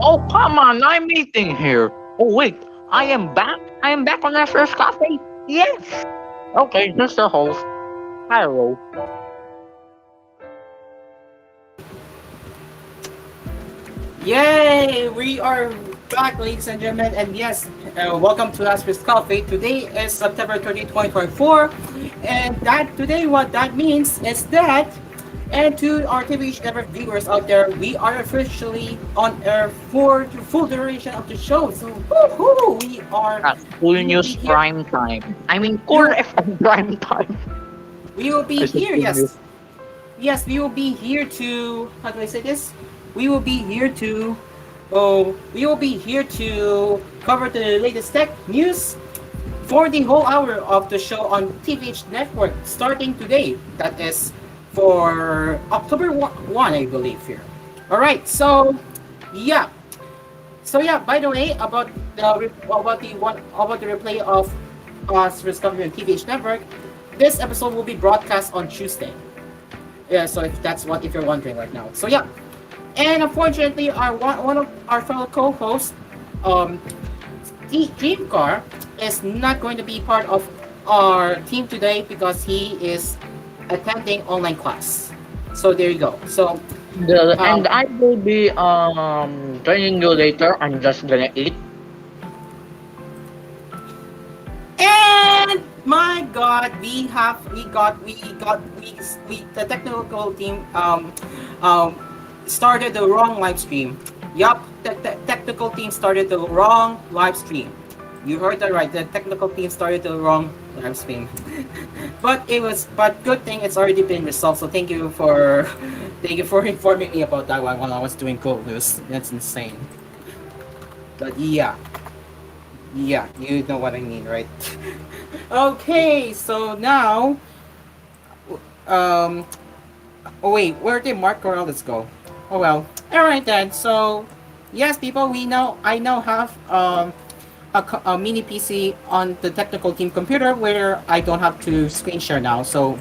Oh, come on, I'm eating here. Oh, wait, I am back? I am back on that first coffee? Yes. Okay, Mr. Host. Hello. Yay! We are back, ladies and gentlemen, and yes, welcome to Asphere Coffee. Today is September 30th, 2024, and that today what that means is that, and to our TVH Network viewers out there, we are officially on air for the full duration of the show. So, woohoo! Full We will be news here. prime time. I mean, We Core will, FM prime time. we will be I said here. full news. Yes, yes, we will be here to. How do I say this? We will be here to we will be here to cover the latest tech news for the whole hour of the show on TVH Network starting today. That is for October 1, I believe here. All right. Yeah. So yeah, by the way, about the replay of us discovering TVH Network, this episode will be broadcast on Tuesday. Yeah, so if you're wondering right now. So yeah, and unfortunately, one of our fellow co-hosts, um, Dreamcar, is not going to be part of our team today because he is attending online class. So there you go. So, And um, I will be joining you later. I'm just gonna eat. and my God, the technical team started the wrong live stream. Yup, the technical team started the wrong live stream. You heard that right. The technical team started the wrong live stream. But good thing it's already been resolved. So thank you for informing me about that one while I was doing code news. That's insane. But yeah, you know what I mean, right? Okay, so now, um, oh wait, where did Mark Corrales go? Oh well. All right then. So, yes, people, I now have a mini PC on the technical team computer where I don't have to screen share now. So,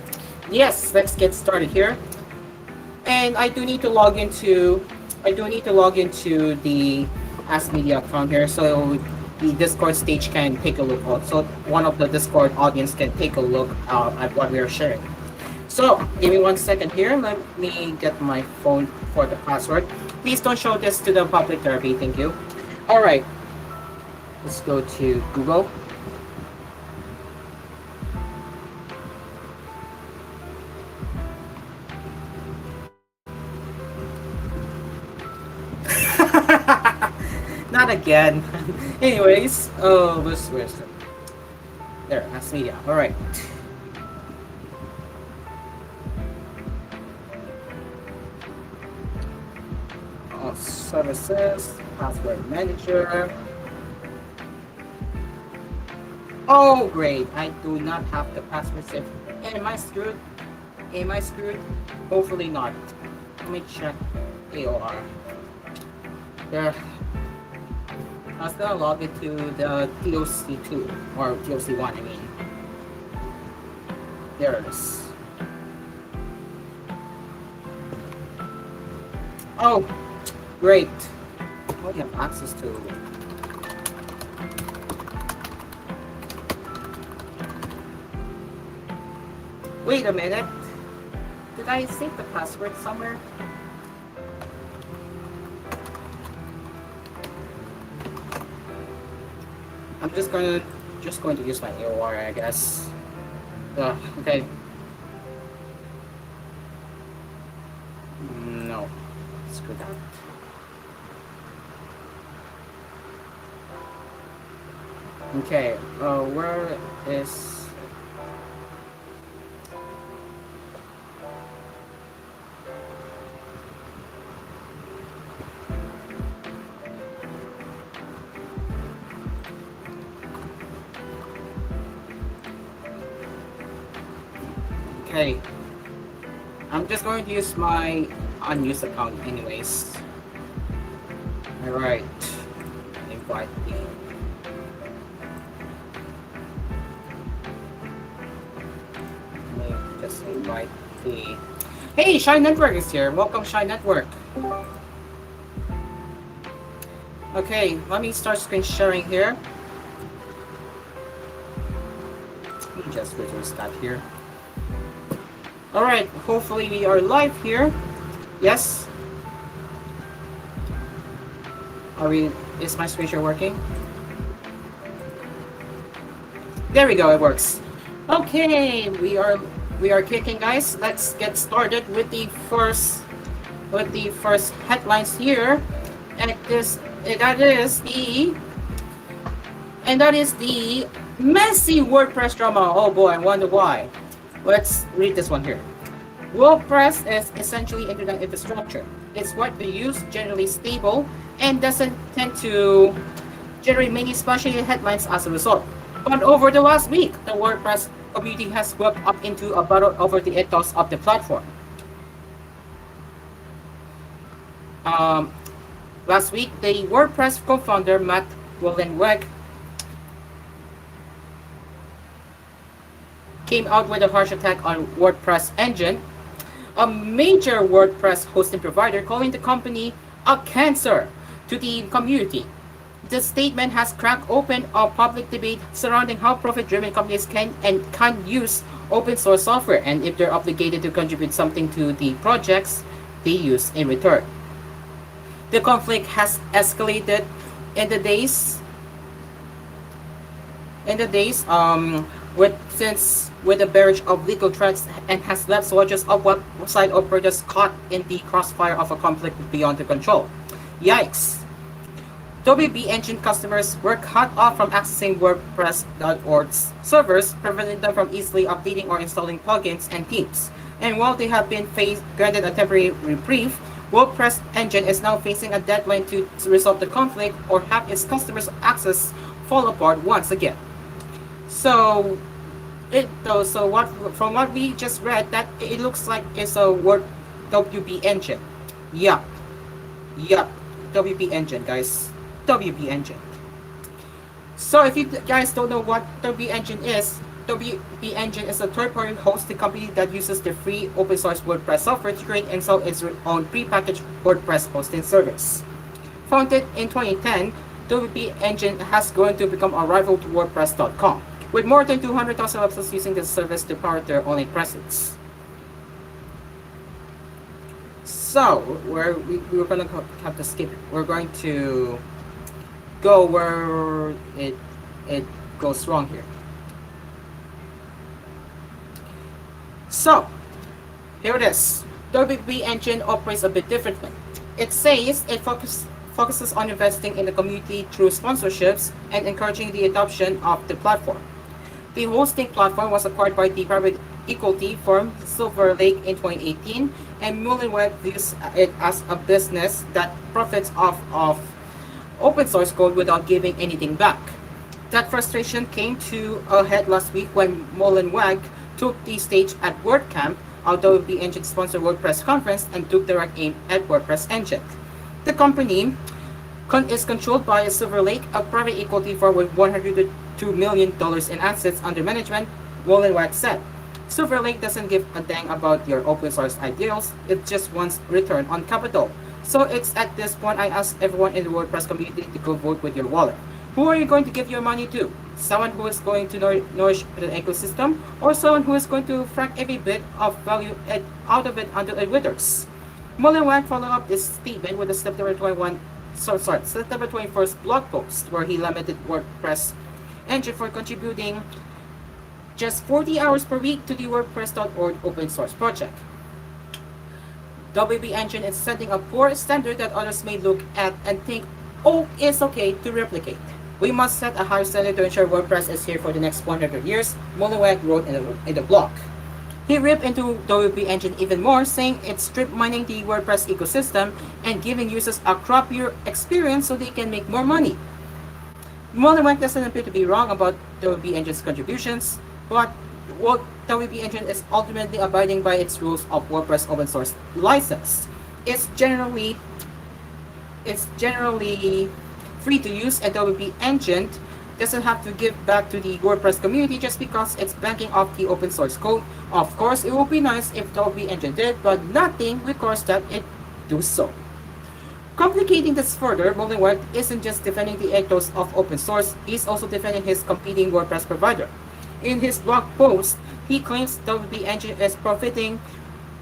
yes, let's get started here. And I do need to log into the Ask Media account here, so the Discord stage can take a look. So one of the Discord audience can take a look at what we are sharing. So give me 1 second here. Let me get my phone for the password. Please don't show this to the public therapy. Thank you. All right. Let's go to Google. Not again. Anyways, where's it? There, Ask Media. All right. Services, password manager. Oh, great. I do not have the password saved. Am I screwed? Am I screwed? Hopefully not. Let me check AOR. There. I was gonna log it to the TOC2 or TOC1, I mean. There it is. Oh, great. What do you have access to? Wait a minute. Did I save the password somewhere? I'm just going to use my AOR, I guess. Okay. No. Screw that. Okay. Where is? Okay. I'm just going to use my unused account anyways. Alright. Invite game. Let me just invite the... Hey, Shine Network is here. Welcome, Shine Network. Okay, let me start screen sharing here. Let me just reduce that here. Alright, hopefully we are live here. Yes? Are we, is my screen share working? There we go, it works. Okay, we are kicking, guys. Let's get started with the first headlines here. And this that is the messy WordPress drama. Oh boy, I wonder why. Let's read this one here. WordPress is essentially internet infrastructure. It's what we use, generally stable, and doesn't tend to generate many splashy headlines as a result. But over the last week, the WordPress community has swept up into a battle over the ethos of the platform. Um, Last week, the WordPress co-founder Matt Mullenweg came out with a harsh attack on WordPress engine, a major WordPress hosting provider, calling the company a cancer to the community. The statement has cracked open a public debate surrounding how profit-driven companies can and can't use open source software, and if they're obligated to contribute something to the projects they use in return. The conflict has escalated in the days with a barrage of legal threats, and has left soldiers of website operators caught in the crossfire of a conflict beyond their control. Yikes! WP Engine customers were cut off from accessing WordPress.org's servers, preventing them from easily updating or installing plugins and themes. And while they have been granted a temporary reprieve, WordPress Engine is now facing a deadline to resolve the conflict or have its customers' access fall apart once again. So, from what we just read, that it looks like it's a WP Engine. Yup, yup, WP Engine, guys. WP Engine. So if you guys don't know what WP Engine is, WP Engine is a third-party hosting company that uses the free open-source WordPress software to create and sell its own pre-packaged WordPress hosting service. Founded in 2010, WP Engine has grown to become a rival to WordPress.com, with more than 200,000 websites using the service to power their online presence. So we're going to have to skip it. We're going to go where it goes wrong here. So, here it is. WP Engine operates a bit differently. It says it focuses on investing in the community through sponsorships and encouraging the adoption of the platform. The hosting platform was acquired by the private equity firm Silver Lake in 2018, and Mullenweg views it as a business that profits off of open source code without giving anything back. That frustration came to a head last week when Mullenweg took the stage at WordCamp, a WP Engine sponsored WordPress conference, and took direct aim at WordPress Engine. The company is controlled by Silver Lake, a private equity firm with $102 million in assets under management, Mullenweg said. Silver Lake doesn't give a dang about your open source ideals, it just wants return on capital. So it's at this point I ask everyone in the WordPress community to go vote with your wallet. Who are you going to give your money to? Someone who is going to nourish the ecosystem, or someone who is going to frack every bit of value out of it until it withers? Mullenweg followed up this statement with a September 21st blog post, where he lamented WordPress Engine for contributing just 40 hours per week to the WordPress.org open source project. WP Engine is setting a poor standard that others may look at and think, oh, it's okay to replicate. We must set a higher standard to ensure WordPress is here for the next 100 years, Mullenweg wrote in the blog. He ripped into WP Engine even more, saying it's strip mining the WordPress ecosystem and giving users a crappier experience so they can make more money. Mullenweg doesn't appear to be wrong about WP Engine's contributions, but WP Engine is ultimately abiding by its rules of WordPress open source license. It's generally free to use, and WP Engine doesn't have to give back to the WordPress community just because it's banking off the open source code. Of course, it would be nice if WP Engine did, but nothing requires that it do so. Complicating this further, Mullenweg isn't just defending the ethos of open source, he's also defending his competing WordPress provider. In his blog post, he claims WP Engine is profiting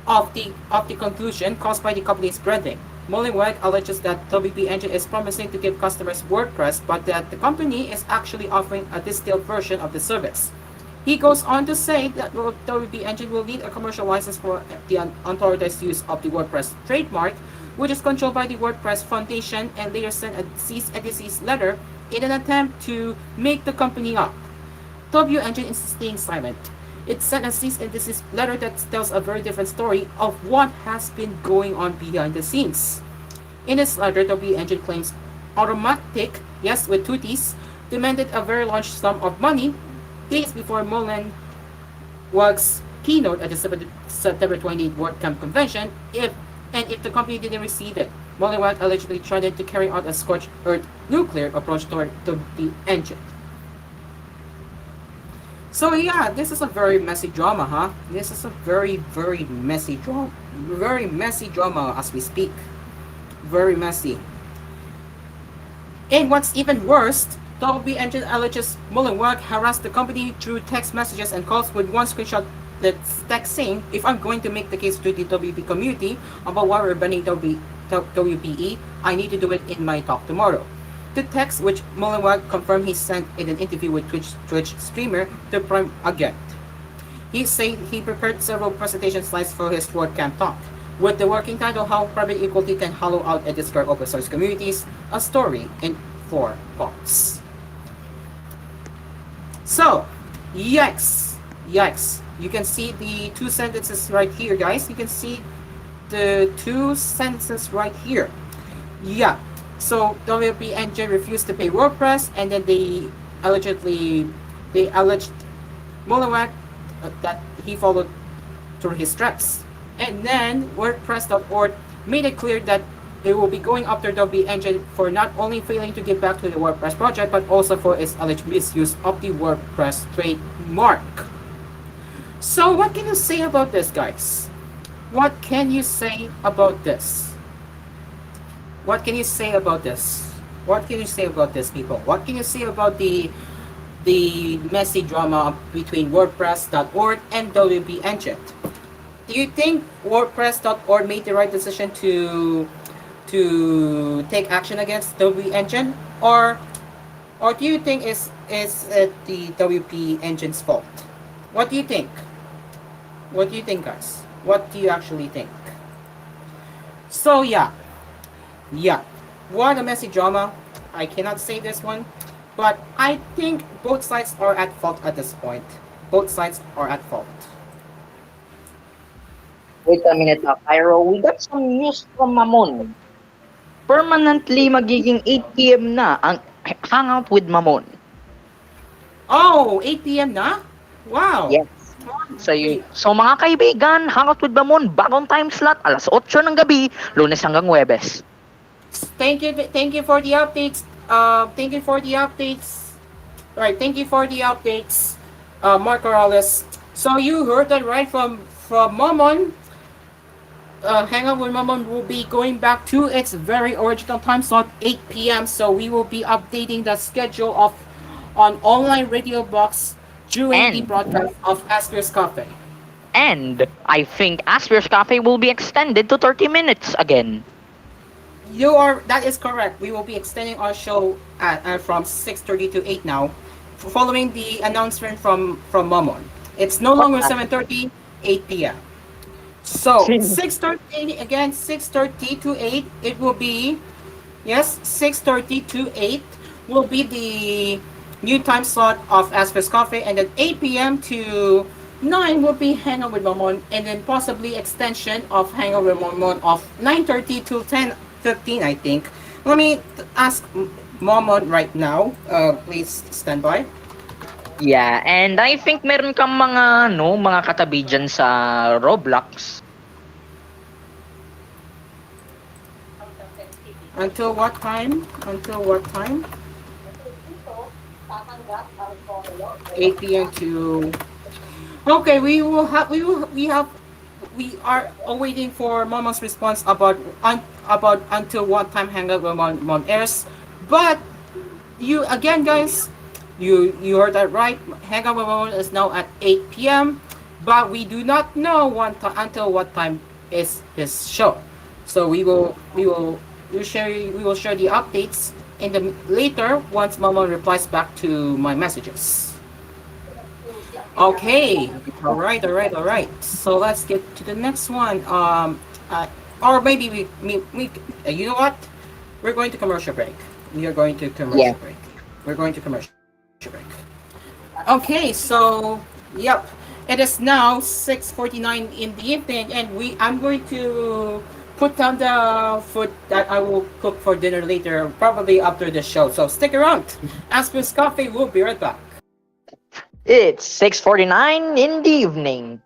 of the conclusion caused by the company's branding. Mullenweg alleges that WP Engine is promising to give customers WordPress, but that the company is actually offering a distilled version of the service. He goes on to say that WP Engine will need a commercial license for the unauthorized use of the WordPress trademark, which is controlled by the WordPress Foundation, and later sent a cease and desist letter in an attempt to make the company up. W Engine is staying silent. It sent a cease and desist letter that tells a very different story of what has been going on behind the scenes. In this letter, W Engine claims Automatic, yes, with two T's, demanded a very large sum of money days before Mullenweg's keynote at the September 28th WordCamp convention if the company didn't receive it. Mullenweg allegedly threatened to carry out a scorched earth nuclear approach toward the engine. So yeah, this is a very messy drama, huh? This is a very, very messy drama. Very messy drama as we speak. Very messy. And what's even worse, WP Engine alleges Mullenweg harassed the company through text messages and calls, with one screenshot that's text saying, "If I'm going to make the case to the WP community about why we're banning WPE, I need to do it in my talk tomorrow." The text, which Mullenweg confirmed he sent in an interview with Twitch streamer The Prime Agent. He said he prepared several presentation slides for his WordCamp talk, with the working title "How Private Equality Can Hollow Out and Destroy Open Source Communities," a story in 4 parts. So, yikes. You can see the 2 sentences right here, guys. You can see the 2 sentences right here. Yeah. So WP Engine refused to pay WordPress, and then they alleged Mullenweg that he followed through his tracks. And then WordPress.org made it clear that they will be going after WP Engine for not only failing to give back to the WordPress project, but also for its alleged misuse of the WordPress trademark. So what can you say about this, guys? What can you say about this? What can you say about this? What can you say about this, people? What can you say about the messy drama between WordPress.org and WP Engine? Do you think WordPress.org made the right decision to take action against WP Engine, or do you think is it the WP Engine's fault? What do you think? What do you think, guys? What do you actually think? So yeah, what a messy drama. I cannot say this one, but I think both sides are at fault at this point. Both sides are at fault. Wait a minute, Cairo. We got some news from Mamon. Permanently magiging 8 p.m. na ang hangout with Mamon. Oh, 8 p.m. na? Wow. Yes. So mga kaibigan, hangout with Mamon, bagong time slot, alas 8 ng gabi, Lunes hanggang Huwebes. Thank you for the updates. Thank you for the updates. Right, thank you for the updates, Mark Morales. So you heard that right from Mamon. Hangout with Mamon will be going back to its very original time slot, 8 p.m. So we will be updating the schedule on online radio box during the broadcast of Asphere's Cafe. And I think Asphere's Cafe will be extended to 30 minutes again. That is correct. We will be extending our show from 6:30 to 8 now, following the announcement from Mamon. It's no longer 7:30, 8 p.m. So 6:30 again, 6:30 to 8. It will be 6:30 to 8 will be the new time slot of Asphere's Cafe, and then 8 p.m. to 9 will be Hangout with Mamon, and then possibly extension of Hangout with Mamon of 9:30 to 10:15, I think. Let me ask Mamon right now. Please stand by. Yeah, and I think meron kang mga katabi dyan sa Roblox. Until what time? 8 p.m. to. Okay, we have we are awaiting for Momo's response about until what time Hangout Mon airs. But you again, guys, you heard that right. Hangout Mon is now at 8 p.m. But we do not know until what time is his show. So we will share the updates in the later once Momo replies back to my messages. Okay. All right. All right. All right. So let's get to the next one. Or maybe you know what? We're going to commercial break. We are going to Yeah. commercial break. We're going to commercial break. Okay. So, yep. It is now 6:49 in the evening, and I'm going to put down the food that I will cook for dinner later, probably after the show. So stick around. Asper's Coffee will be right back. It's 6:49 in the evening.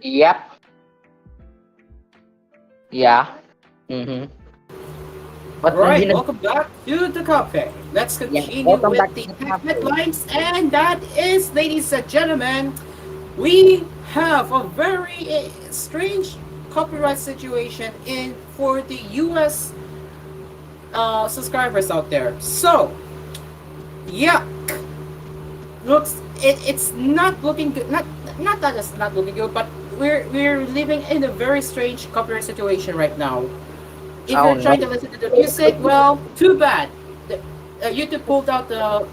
Yep. Yeah. Mm-hmm. But hindi Alright, na, welcome back to the cafe. Let's yeah, continue welcome with back to the the tech cafe. headlines, and that is, ladies and gentlemen, we have a very strange copyright situation in for the US subscribers out there. So, yeah, it's not looking good. Not that it's not looking good, but we're living in a very strange copyright situation right now. If Oh you're no. trying to listen to the music, well, too bad. The, YouTube pulls the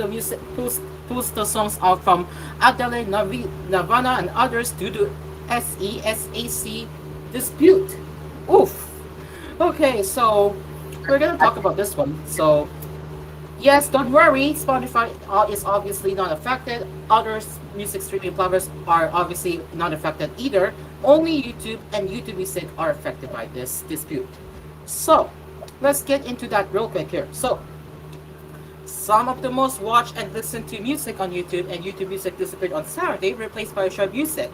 music pulls the songs out from Adele, Nirvana, and others due to SESAC dispute. Oof. Okay, so we're gonna talk about this one. So yes, don't worry, Spotify is obviously not affected. Other music streaming platforms are obviously not affected either. Only YouTube and YouTube Music are affected by this dispute. So, let's get into that real quick here. So, some of the most watched and listened to music on YouTube and YouTube Music disappeared on Saturday, replaced by Shred Music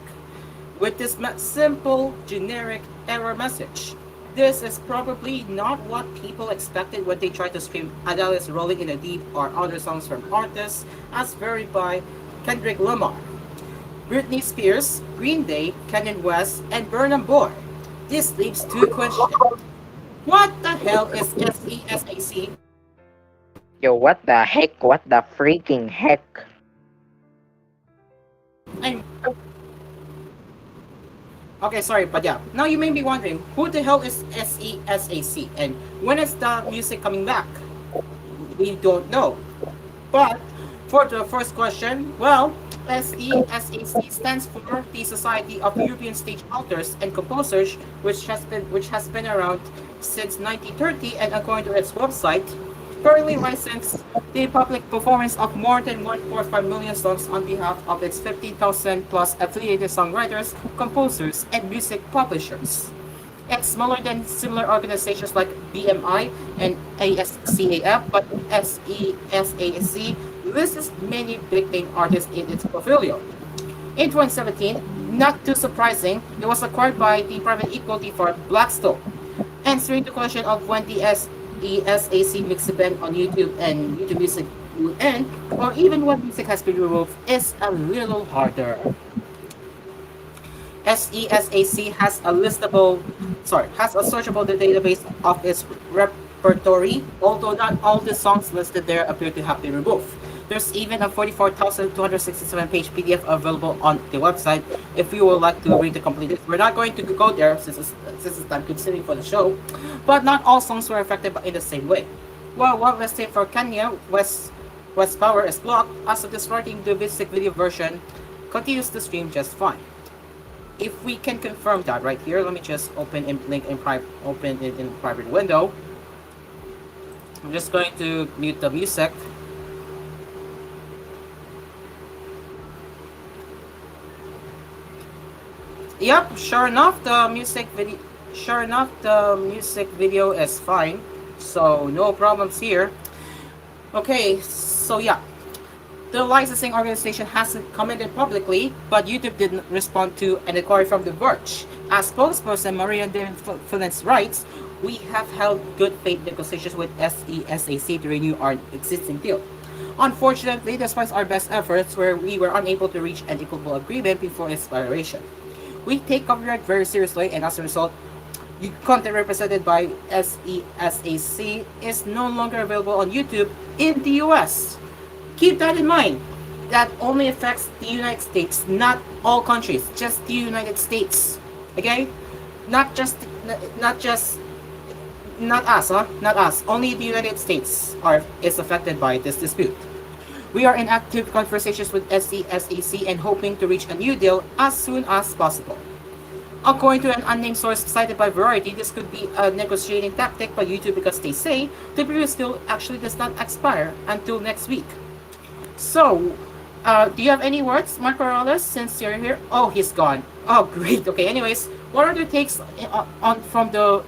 with this simple, generic error message. This is probably not what people expected when they tried to stream Adele's Rolling in the Deep or other songs from artists, as varied by Kendrick Lamar, Britney Spears, Green Day, Kanye West, and Burna Boy. This leaves two questions. What the hell is SESAC? Yo, what the heck? What the freaking heck? And okay, sorry, but yeah. Now you may be wondering, who the hell is SESAC and when is the music coming back? We don't know. But for the first question, well, SESAC stands for the Society of European Stage Authors and Composers, which has been around since 1930, and according to its website, currently licensed the public performance of more than 1.5 million songs on behalf of its 15,000 plus affiliated songwriters, composers, and music publishers. It's smaller than similar organizations like BMI and ASCAF, but SESAC lists many big name artists in its portfolio. In 2017, not too surprising, it was acquired by the private equity firm Blackstone. Answering the question of when the SESAC mix event on YouTube and YouTube Music will end, or even when music has been removed, is a little harder. SESAC has a searchable database of its repertory, although not all the songs listed there appear to have been removed. There's even a 44,267 page PDF available on the website if you would like to read the complete list. We're not going to go there since it's time consuming for the show, but not all songs were affected in the same way. While one listing for Kenya, West Power is blocked, as of this writing, the basic video version continues to stream just fine. If we can confirm that right here, let me just open it in private window. I'm just going to mute the music. Yep, sure enough the music video is fine. So no problems here. Okay, so yeah. The licensing organization hasn't commented publicly, but YouTube didn't respond to an inquiry from The Verge. As spokesperson Maria Phillips writes, we have held good faith negotiations with SESAC to renew our existing deal. Unfortunately, despite our best efforts, we were unable to reach an equitable agreement before expiration. We take copyright very seriously, and as a result, the content represented by SESAC is no longer available on YouTube in the US. Keep that in mind. That only affects the United States, not all countries, just the United States. Okay? Not just, not just, not us, huh? Not us. Only the United States is affected by this dispute. We are in active conversations with SESAC and hoping to reach a new deal as soon as possible. According to an unnamed source cited by Variety, this could be a negotiating tactic by YouTube because they say the previous deal actually does not expire until next week. So, do you have any words, Marco Morales, since you're here? Oh, he's gone. Oh, great. Okay, anyways, what are the takes from the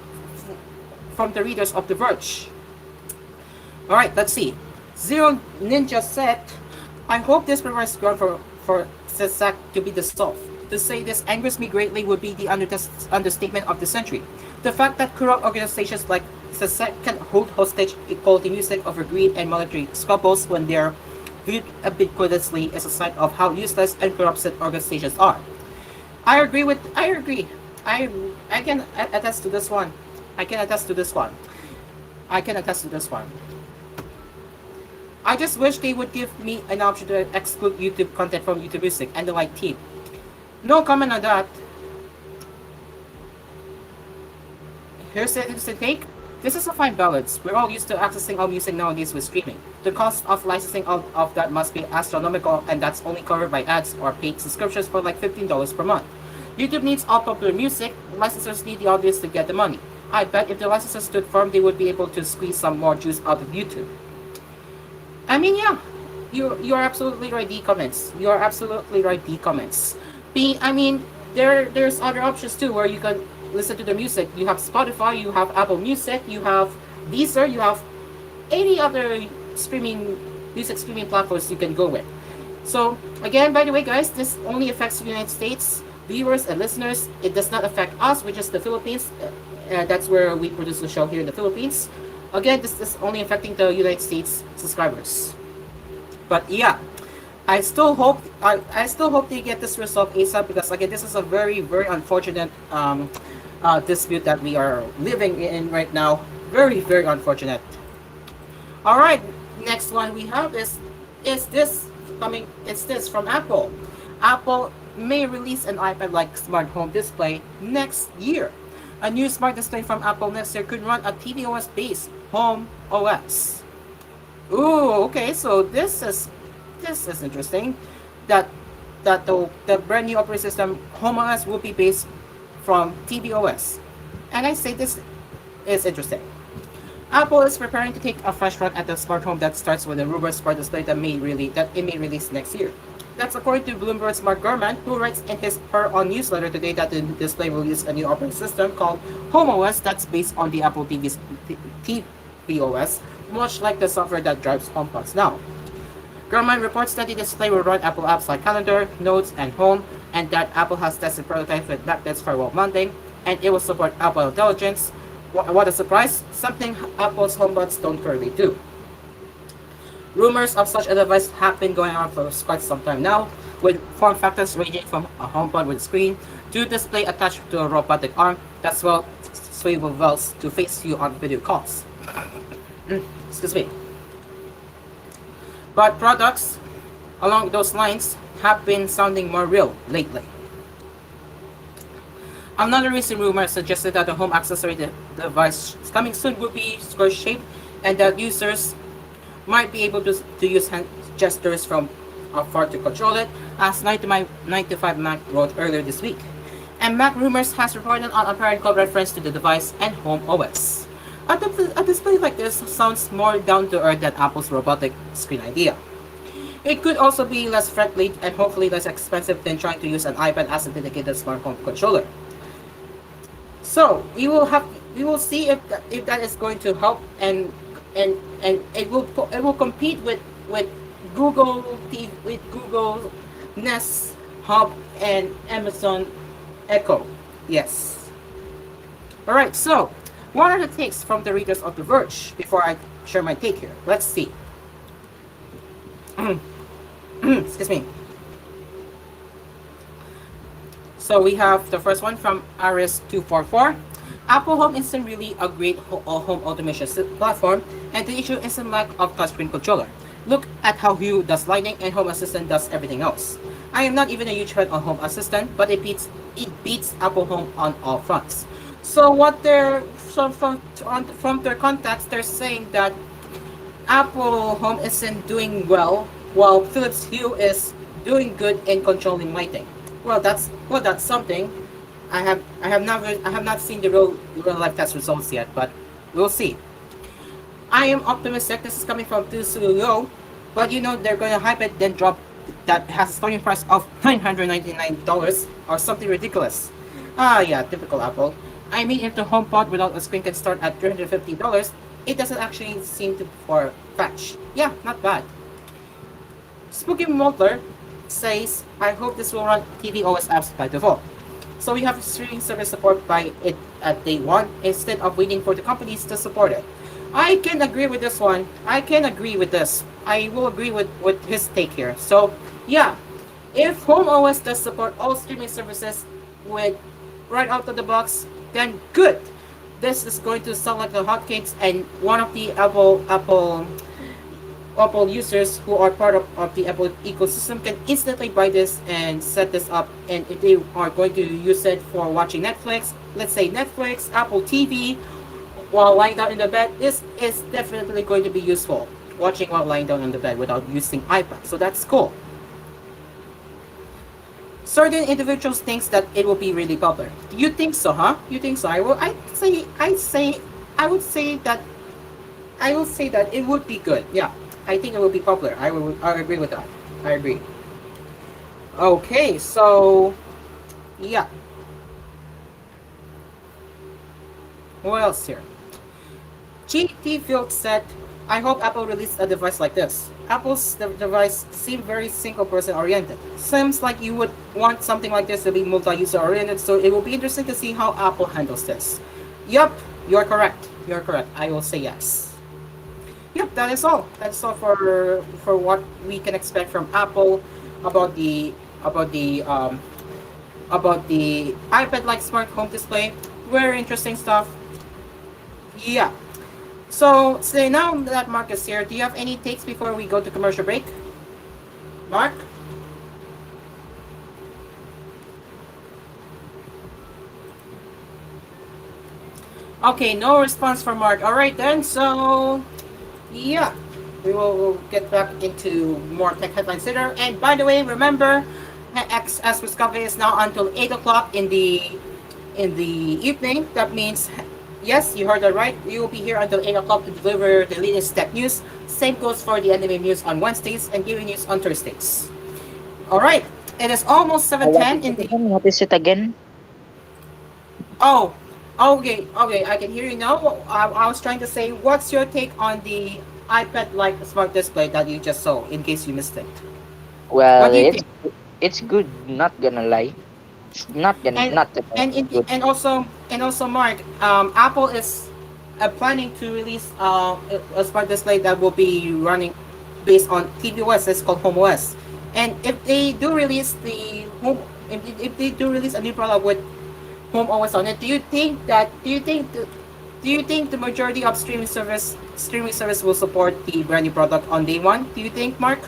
readers of The Verge? Alright, let's see. Zero Ninja said, I hope this provides ground for SESAC to be dissolved. To say this angers me greatly would be the understatement of the century. The fact that corrupt organizations like SESAC can hold hostage equality music over greed and monetary squabbles when they are viewed ubiquitously is a sign of how useless and corrupt said organizations are. I agree. I can attest to this one. I can attest to this one. I can attest to this one. I just wish they would give me an option to exclude YouTube content from YouTube Music and the like team. No comment on that. Here's the take. This is a fine balance. We're all used to accessing all music nowadays with streaming. The cost of licensing of that must be astronomical, and that's only covered by ads or paid subscriptions for like $15 per month. YouTube needs all popular music. Licensors need the audience to get the money. I bet if the licensors stood firm, they would be able to squeeze some more juice out of YouTube. I mean, yeah, you're absolutely right. D comments. You are absolutely right. D comments. I mean, there's other options too where you can listen to the music. You have Spotify, you have Apple Music, you have Deezer, you have any other music streaming platforms you can go with. So again, by the way, guys, this only affects the United States viewers and listeners. It does not affect us, which is the Philippines. That's where we produce the show here in the Philippines. Again, this is only affecting the United States subscribers. But yeah, I still hope they get this resolved ASAP, because again, this is a very unfortunate dispute that we are living in right now. Very unfortunate. All right, next one we have is this coming? It's this from Apple. Apple may release an iPad-like smart home display next year. A new smart display from Apple next year could run a tvOS-based Home OS. Ooh, okay, so this is interesting. That the brand new operating system Home OS will be based from tvOS, and I say this is interesting. Apple is preparing to take a fresh run at the smart home that starts with a rumored smart display that it may release next year. That's according to Bloomberg's Mark Gurman, who writes in his Her On newsletter today that the display will use a new operating system called Home OS that's based on the Apple tvOS, much like the software that drives HomePods now. Gurman reports that the display will run Apple apps like Calendar, Notes, and Home, and that Apple has tested prototypes with magnets for wall mounting, and it will support Apple Intelligence. What a surprise! Something Apple's HomePods don't currently do. Rumors of such a device have been going on for quite some time now, with form factors ranging from a HomePod with a screen to display attached to a robotic arm that swivels to face you on video calls. Excuse me. But products along those lines have been sounding more real lately. Another recent rumor suggested that the home accessory device coming soon will be square-shaped, and that users might be able to use hand gestures from afar to control it, as 95 Mac wrote earlier this week. And Mac Rumors has reported on apparent co-reference to the device and Home OS. A display like this sounds more down to earth than Apple's robotic screen idea. It could also be less friendly and hopefully less expensive than trying to use an iPad as a dedicated smart home controller. So we will see if that is going to help, and it will compete with Google Nest Hub and Amazon Echo. Yes. All right. So what are the takes from the readers of The Verge before I share my take here? Let's see. Excuse me. So we have the first one from Aris244. Apple Home isn't really a great home automation platform, and the issue isn't lack of touchscreen controller. Look at how Hue does lighting and Home Assistant does everything else. I am not even a huge fan of Home Assistant, but it beats Apple Home on all fronts. So what from their contacts, they're saying that Apple Home isn't doing well, while Philips Hue is doing good in controlling lighting. Well, that's something. I have not seen the real life test results yet, but we'll see. I am optimistic. This is coming from Tusuyo, but they're going to hype it, then drop that has a starting price of $999 or something ridiculous. Yeah, typical Apple. I mean, if the HomePod without a screen can start at $350, it doesn't actually seem to far-fetched. Yeah, not bad. Spooky Motor says, I hope this will run tvOS apps by default. So we have streaming service support by it at day one instead of waiting for the companies to support it. I can agree with this one. I can agree with this. I will agree with his take here. So yeah, if Home OS does support all streaming services with right out of the box, then good. This is going to sound like the hotcakes, and one of the Apple users who are part of the Apple ecosystem can instantly buy this and set this up. And if they are going to use it for watching Netflix, let's say Netflix, Apple TV, while lying down in the bed, this is definitely going to be useful. Watching while lying down in the bed without using iPad. So that's cool. Certain individuals thinks that it will be really popular. You think so, huh? You think so? I would say that it would be good. Yeah, I think it will be popular. I agree with that. I agree. Okay, so yeah. What else here? GT Field said, I hope Apple released a device like this. Apple's device seemed very single person oriented. Seems like you would want something like this to be multi user oriented, so it will be interesting to see how Apple handles this. Yup, you're correct. You're correct. I will say yes. Yep, that is all. That's all for what we can expect from Apple about the about the um, about the iPad-like smart home display. Very interesting stuff. Yeah. So, now that Mark is here, do you have any takes before we go to commercial break? Mark? Okay, no response from Mark. Alright then, so yeah. We'll get back into more tech headlines later. And by the way, remember, X Asphere Cafe is now until 8 o'clock in the evening. That means, yes, you heard that right. We will be here until 8 o'clock to deliver the latest tech news. Same goes for the anime news on Wednesdays and gaming news on Thursdays. Alright, it is almost What 7:10 is in it the... again? What is it again? Oh, okay, okay, I can hear you now. I was trying to say, what's your take on the iPad-like smart display that you just saw, in case you missed it? What Well, do you think? it's good. Not gonna lie. It's And not gonna good. and also, Mark, Apple is planning to release a smart display that will be running based on tvOS. It's called HomeOS. And if they do release if they do release a new product with HomeOS on it, do you think the majority of streaming service will support the brand new product on day one? Do you think, Mark?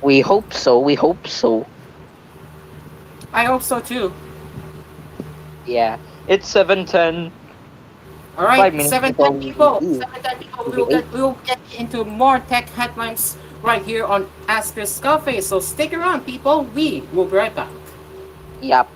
We hope so. We hope so. I hope so too. Yeah. It's 7:10. All right, 5 minutes before 7:10 we people. leave 7:10 people. to the 8. We will get into more tech headlines right here on Asphere's Cafe. So stick around, people. We will be right back. Yep.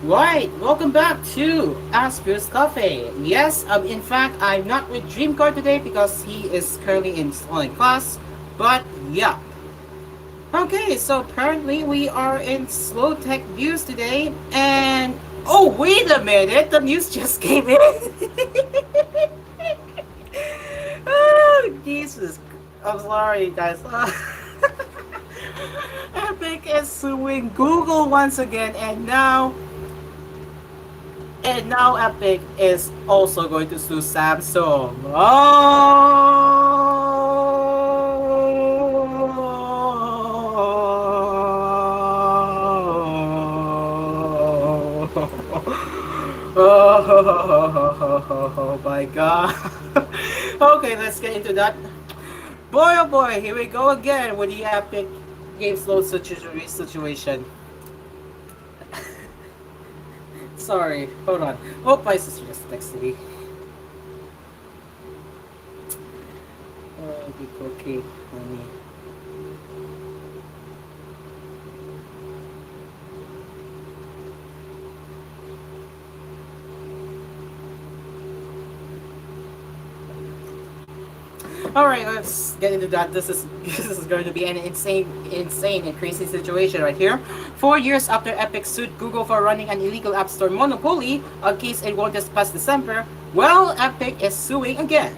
Right, welcome back to Asphere's Cafe. Yes, in fact, I'm not with Dreamcard today because he is currently in online class. But yeah, okay. So apparently we are in slow tech news today, and oh wait a minute, the news just came in. Oh, Jesus, I'm sorry, guys. Epic is suing Google once again, and now Epic is also going to sue Samsung. Oh my god. Okay, let's get into that. Boy oh boy, here we go again with the Epic Games Load situation. Sorry, hold on. Oh, my sister just texted me. Okay, honey. All right, let's get into that. This is going to be an insane and crazy situation right here. 4 years after Epic sued Google for running an illegal app store monopoly, a case it won this past December, well, Epic is suing again.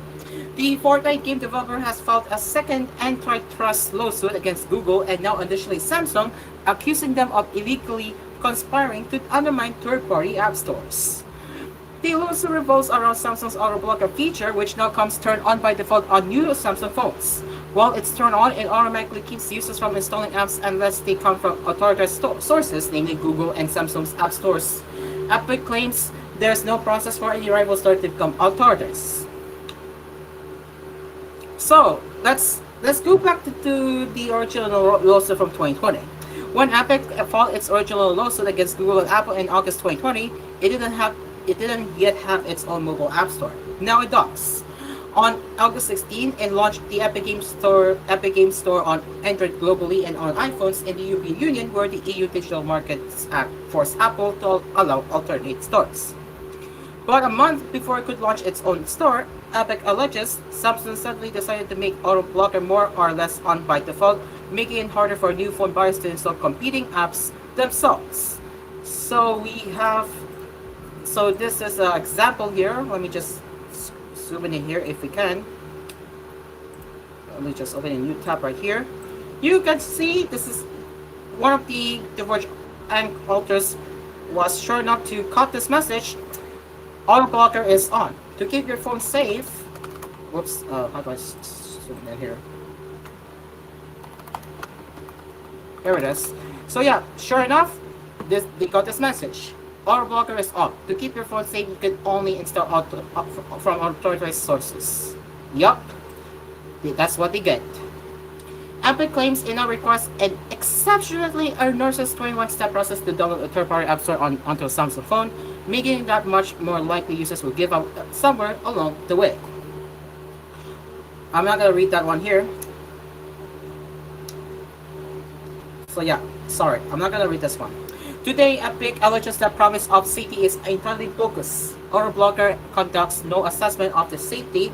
The Fortnite game developer has filed a second antitrust lawsuit against Google and now additionally Samsung, accusing them of illegally conspiring to undermine third-party app stores. The lawsuit revolves around Samsung's auto blocker feature, which now comes turned on by default on new Samsung phones. While it's turned on, it automatically keeps users from installing apps unless they come from authorized sources, namely Google and Samsung's app stores. Epic claims there's no process for any rival store to become authorized. So let's go back to the original lawsuit from 2020. When Epic filed its original lawsuit against Google and Apple in August 2020, it didn't yet have its own mobile app store. Now it does. On August 16, it launched the Epic Games Store on Android globally and on iPhones in the European Union, where the EU Digital Markets Act forced Apple to allow alternate stores. But a month before it could launch its own store, Epic alleges Samsung suddenly decided to make Auto Blocker more or less on by default, making it harder for new phone buyers to install competing apps themselves. So this is an example here. Let me just zoom in here if we can. Let me just open a new tab right here. You can see this is one of the TVH authors was sure enough to cut this message. Auto blocker is on. To keep your phone safe. Whoops. How do I zoom in here? Here it is. So yeah, sure enough, they got this message. Auto blocker is off. To keep your phone safe, you can only install from authorized sources. Yup, that's what they get. Epic claims it now requires an exceptionally onerous 21-step process to download a third-party app store onto a Samsung phone, making it that much more likely users will give up somewhere along the way. I'm not gonna read that one here. So yeah, sorry, I'm not gonna read this one. Today, Epic alleges the promise of safety is entirely bogus. Auto blocker conducts no assessment of the safety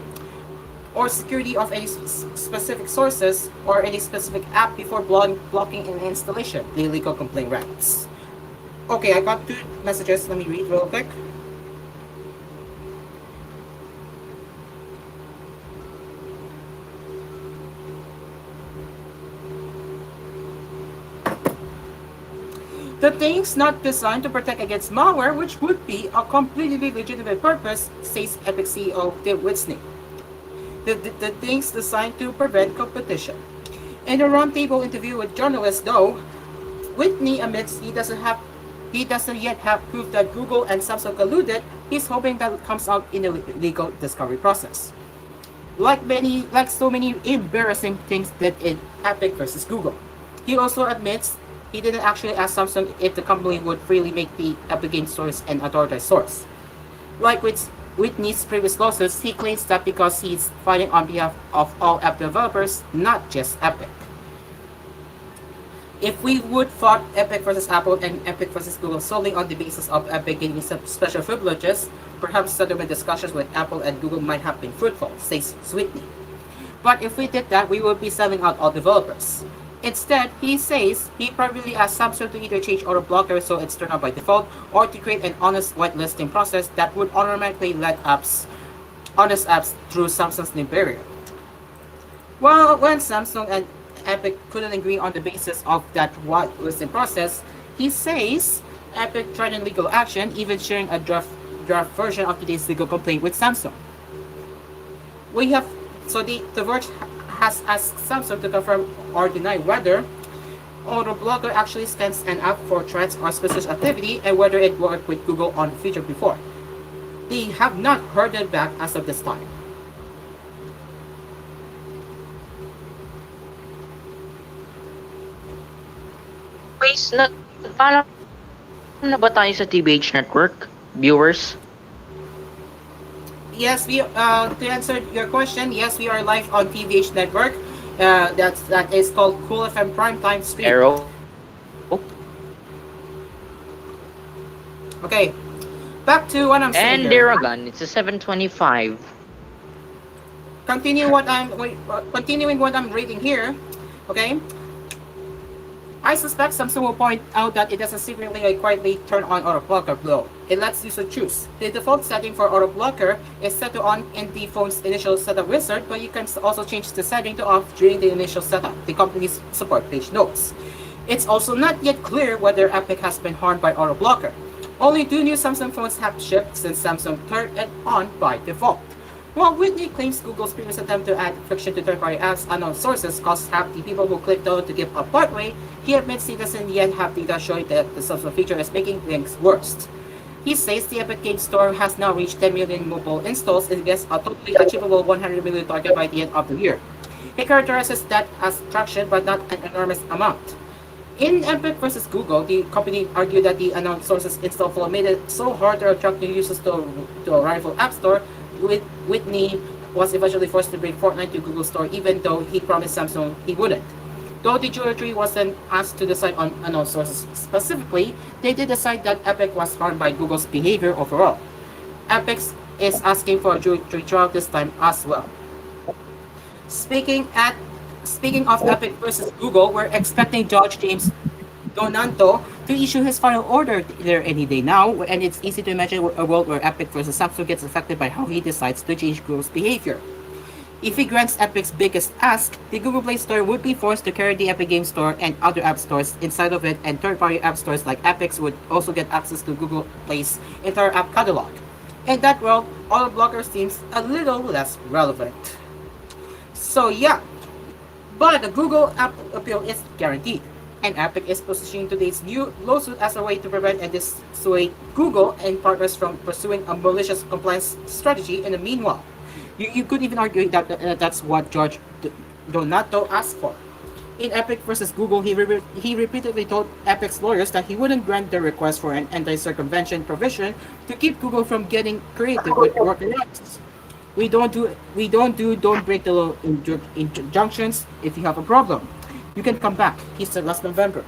or security of any specific sources or any specific app before blocking an installation, the legal complaint writes. Okay, I got two messages. Let me read real quick. The thing's not designed to protect against malware, which would be a completely legitimate purpose, says Epic CEO Dave Whitney. The thing's designed to prevent competition. In a roundtable interview with journalists, though, Whitney admits he doesn't yet have proof that Google and Samsung colluded. He's hoping that it comes out in the legal discovery process. Like so many embarrassing things that in Epic versus Google. He also admits he didn't actually ask Samsung if the company would freely make the Epic Games Stores an authorized source. Like with Whitney's previous lawsuits, he claims that because he's fighting on behalf of all app developers, not just Epic. If we would fought Epic versus Apple and Epic versus Google solely on the basis of Epic getting some special privileges, perhaps settlement discussions with Apple and Google might have been fruitful, says Sweetney. But if we did that, we would be selling out all developers. Instead, he says he probably asked Samsung to either change auto blocker so it's turned on by default, or to create an honest whitelisting process that would automatically let honest apps through Samsung's new barrier. Well, when Samsung and Epic couldn't agree on the basis of that whitelisting process, he says Epic tried in legal action, even sharing a draft version of today's legal complaint with Samsung. We have the Verge has asked Samsung to confirm or deny whether AutoBlocker actually scans an app for threats or suspicious activity and whether it worked with Google on the feature before. They have not heard it back as of this time. Wait, paano na ba tayo sa TVH Network? Viewers? Yes, we to answer your question, yes, we are live on TVH Network. That is called Cool FM Primetime Stream. Arrow? Okay, back to what I'm saying. And there again, it's a 7:25. Continuing what I'm reading here. Okay. I suspect Samsung will point out that it doesn't secretly or quietly turn on auto blocker though. It lets users choose. The default setting for auto blocker is set to on in the phone's initial setup wizard, but you can also change the setting to off during the initial setup, the company's support page notes. It's also not yet clear whether Epic has been harmed by auto blocker. Only 2 new Samsung phones have shipped since Samsung turned it on by default. While Whitney claims Google's previous attempt to add friction to third-party apps unknown sources caused half the people who clicked on to give up partway, he admits he doesn't yet have data showing that the Samsung feature is making things worse. He says the Epic Games Store has now reached 10 million mobile installs and gets a totally achievable 100 million target by the end of the year. He characterizes that as traction but not an enormous amount. In Epic versus Google, the company argued that the announced sources install flow made it so hard to attract new users to a rival app store. Whitney was eventually forced to bring Fortnite to Google Store even though he promised Samsung he wouldn't. Though the jury wasn't asked to decide on unknown sources specifically, they did decide that Epic was harmed by Google's behavior overall. Epic is asking for a jury trial this time as well. Speaking of Epic versus Google, we're expecting Judge James Donanto to issue his final order there any day now, and it's easy to imagine a world where Epic versus Samsung gets affected by how he decides to change Google's behavior. If he grants Epic's biggest ask, the Google Play Store would be forced to carry the Epic Game Store and other app stores inside of it, and third-party app stores like Epic's would also get access to Google Play's entire app catalog. In that world, auto blocker seems a little less relevant. So yeah, but the Google app appeal is guaranteed, and Epic is positioning today's new lawsuit as a way to prevent and dissuade Google and partners from pursuing a malicious compliance strategy in the meanwhile. You could even argue that that's what Judge Donato asked for. In Epic versus Google, he repeatedly told Epic's lawyers that he wouldn't grant their request for an anti-circumvention provision to keep Google from getting creative with workarounds. Don't break the law injunctions. If you have a problem, you can come back, he said last November.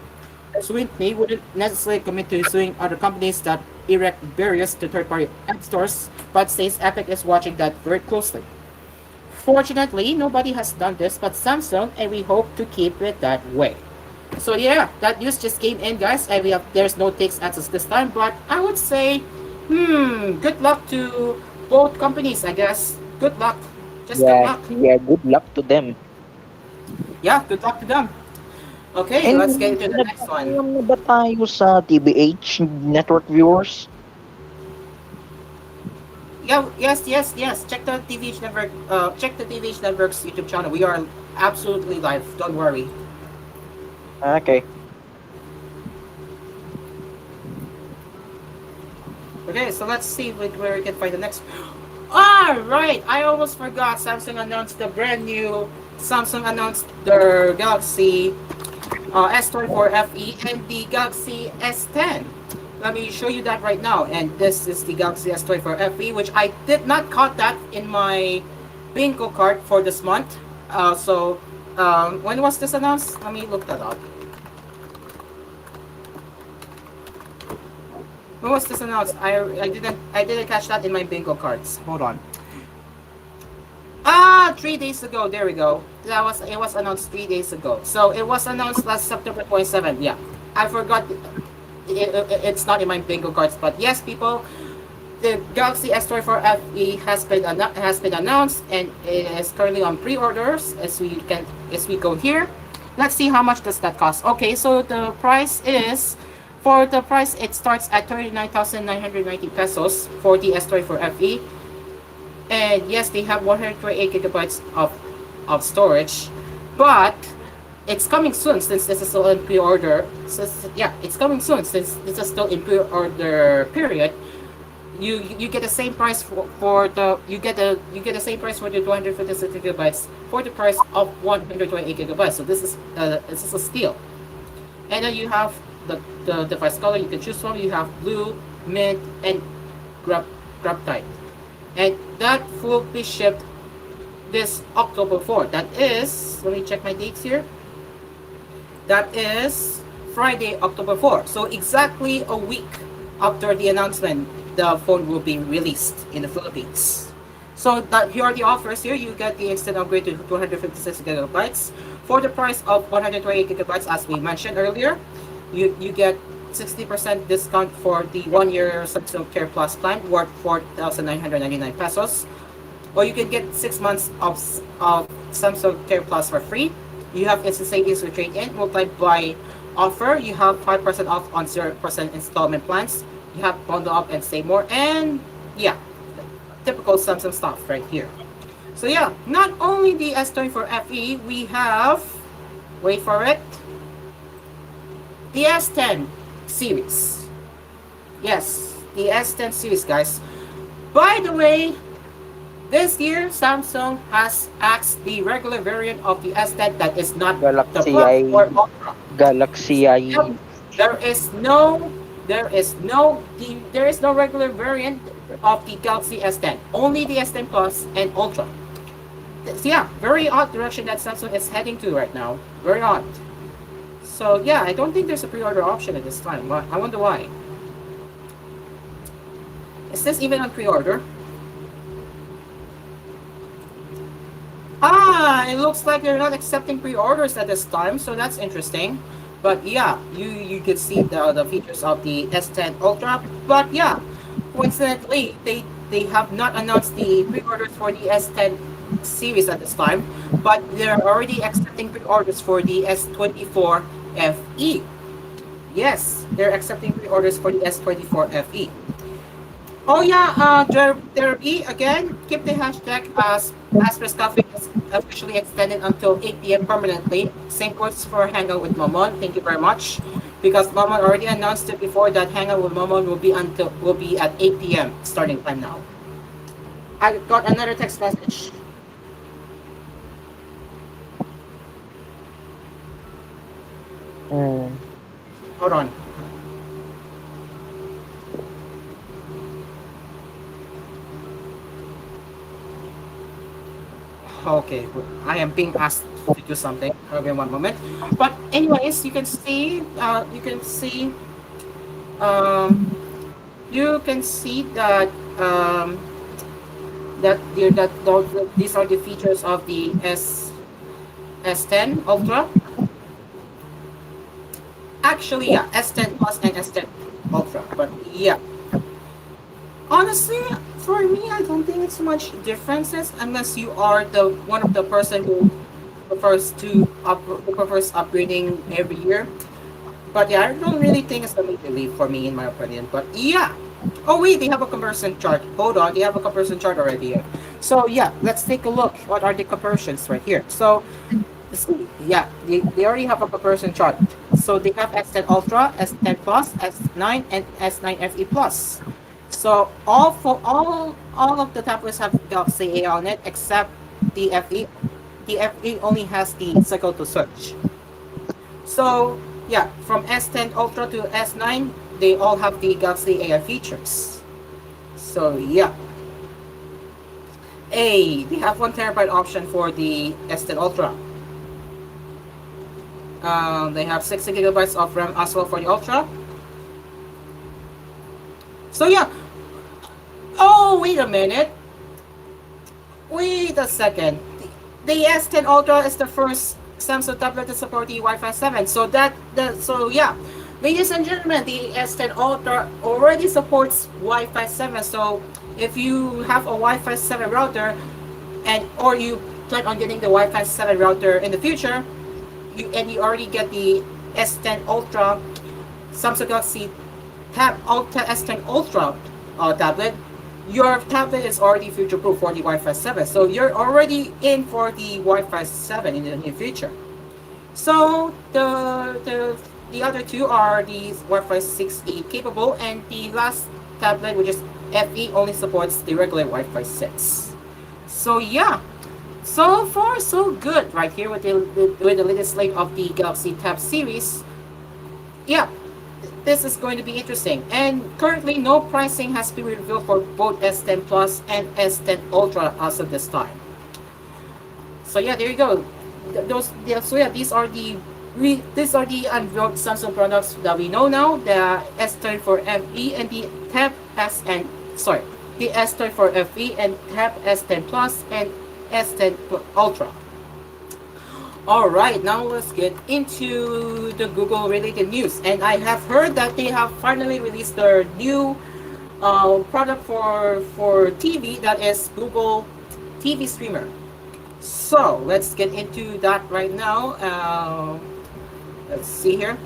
Sweeney wouldn't necessarily commit to suing other companies that erect barriers to third-party app stores, but says Epic is watching that very closely. Fortunately, nobody has done this but Samsung, and we hope to keep it that way. So yeah, that news just came in, guys, and there's no takes answers this time, but I would say, good luck to both companies, I guess. Good luck. Good luck. Yeah, good luck to them. Yeah, good luck to them. Okay, And let's get into the next one. na ba tayo sa TVH Network viewers? Yeah, yes. Check the TVH Network. Check the TVH Network's YouTube channel. We are absolutely live. Don't worry. Okay. Okay, so let's see where we can find the next. Ah, right. I almost forgot. Samsung announced the brand new. Samsung announced their Galaxy S24 FE and the Galaxy S10. Let me show you that right now. And this is the Galaxy S24 FE, which I did not caught that in my bingo card for this month. When was this announced? Let me look that up. When was this announced? I didn't catch that in my bingo cards. Hold on. 3 days ago. There we go. It was announced 3 days ago. So it was announced last September 27th. Yeah, I forgot. It's not in my bingo cards, but yes, people, the Galaxy S24 FE has been announced and it is currently on pre-orders. As we go here, let's see how much does that cost. Okay, so the price is. For the price, it starts at 39,990 pesos for the S24 FE. And yes, they have 128 gigabytes of storage, but it's coming soon since this is still in pre-order. So yeah, it's coming soon since this is still in pre-order period. You get the same price for the you get the same price for the 256 gigabytes for the price of 128 gigabytes. So this is a steal. And then you have the device color you can choose from. You have blue, mint, and grab type. And that will be shipped this October 4th. That is, let me check my dates here. That is Friday, October 4th. So exactly a week after the announcement, the phone will be released in the Philippines. So here are the offers. Here you get the instant upgrade to 256 gigabytes for the price of 128 gigabytes, as we mentioned earlier. You get 60% discount for the 1 year Samsung Care Plus plan worth 4,999 pesos. Or you can get 6 months of Samsung Care Plus for free. You have instant savings with trade-in. Multiplied by offer, you have 5% off on 0% installment plans. You have bundle up and save more. And yeah, typical Samsung stuff right here. So yeah, not only the S24 FE, we have, wait for it, the S10 series. Yes, the S10 series, guys. By the way, this year Samsung has axed the regular variant of the S10 that is not the Galaxy Plus I or Ultra. Galaxy I Yep, there is no regular variant of the Galaxy S10. Only the S10 Plus and Ultra. So yeah, very odd direction that Samsung is heading to right now. Very odd. So yeah, I don't think there's a pre-order option at this time. I wonder why. Is this even on pre-order? It looks like they're not accepting pre-orders at this time, so that's interesting. But yeah, you could see the features of the S10 Ultra. But yeah, coincidentally, they have not announced the pre-orders for the S10 series at this time, but they're already accepting pre-orders for the S24 FE. Yes, they're accepting pre-orders for the S24 FE. Oh yeah, Derby, again, keep the hashtag as Asphere Cafe is officially extended until 8 p.m. permanently. Same quotes for Hangout with Momon. Thank you very much. Because Momon already announced it before that Hangout with Momon will be at 8 p.m. starting time now. I got another text message. Hmm. Hold on. Okay, I am being asked to do something. Okay, one moment. But anyways, um, you can see that these are the features of the S10 Ultra. Actually, yeah, S10 Plus and S10 Ultra. But yeah, honestly, for me, I don't think it's much differences unless you are the one of the person who prefers upgrading every year. But yeah, I don't really think it's a major leap for me, in my opinion. But yeah. Oh wait, they have a comparison chart. Hold on, they have a comparison chart already here. So yeah, let's take a look. What are the comparisons right here? So yeah, they already have a comparison chart. So they have S10 Ultra, S10 Plus, S9, and S9 FE Plus. So all of the tablets have Galaxy A on it except the FE. The FE only has the cycle to search. So yeah, from S10 Ultra to S9, they all have the Galaxy AI features. So yeah. They have 1 terabyte option for the S10 Ultra. They have 60 gigabytes of RAM as well for the Ultra. So yeah. Oh, wait a minute. Wait a second. The S10 Ultra is the first Samsung tablet to support the Wi-Fi 7. So yeah, ladies and gentlemen, the S10 Ultra already supports Wi-Fi 7. So if you have a Wi-Fi 7 router, and or you plan on getting the Wi-Fi 7 router in the future, you already get the S10 Ultra Samsung Galaxy Tab Ultra S10 Ultra tablet, your tablet is already future-proof for the Wi-Fi 7. So you're already in for the Wi-Fi 7 in the near future. So the other two are the Wi-Fi 6E capable, and the last tablet, which is FE, only supports the regular Wi-Fi 6. So yeah, so far so good right here with the latest slate of the Galaxy Tab series. Yeah, this is going to be interesting. And currently, no pricing has been revealed for both S10 Plus and S10 Ultra as of this time. So yeah, there you go. These are the unveiled Samsung products that we know now. The S10 for FE and the Tab SN. Sorry, the S10 for FE and Tab S10 Plus and S10 Ultra. Alright, now let's get into the Google related news. And I have heard that they have finally released their new product for TV, that is Google TV Streamer. So let's get into that right now. Let's see here.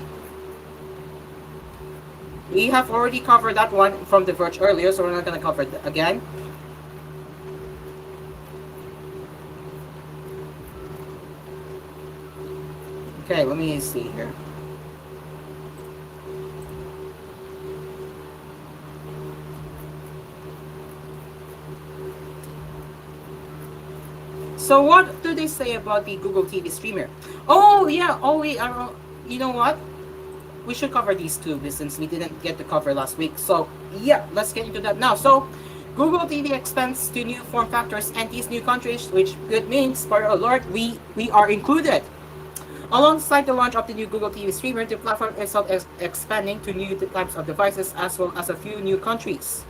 We have already covered that one from The Verge earlier, so we're not going to cover it again. Okay, let me see here. So what do they say about the Google TV Streamer? Oh yeah, oh wait, you know what? We should cover these two since we didn't get to cover last week. So yeah, let's get into that now. So Google TV expands to new form factors and these new countries, which good means, spoiler alert, we are included. Alongside the launch of the new Google TV Streamer, the platform is expanding to new types of devices as well as a few new countries.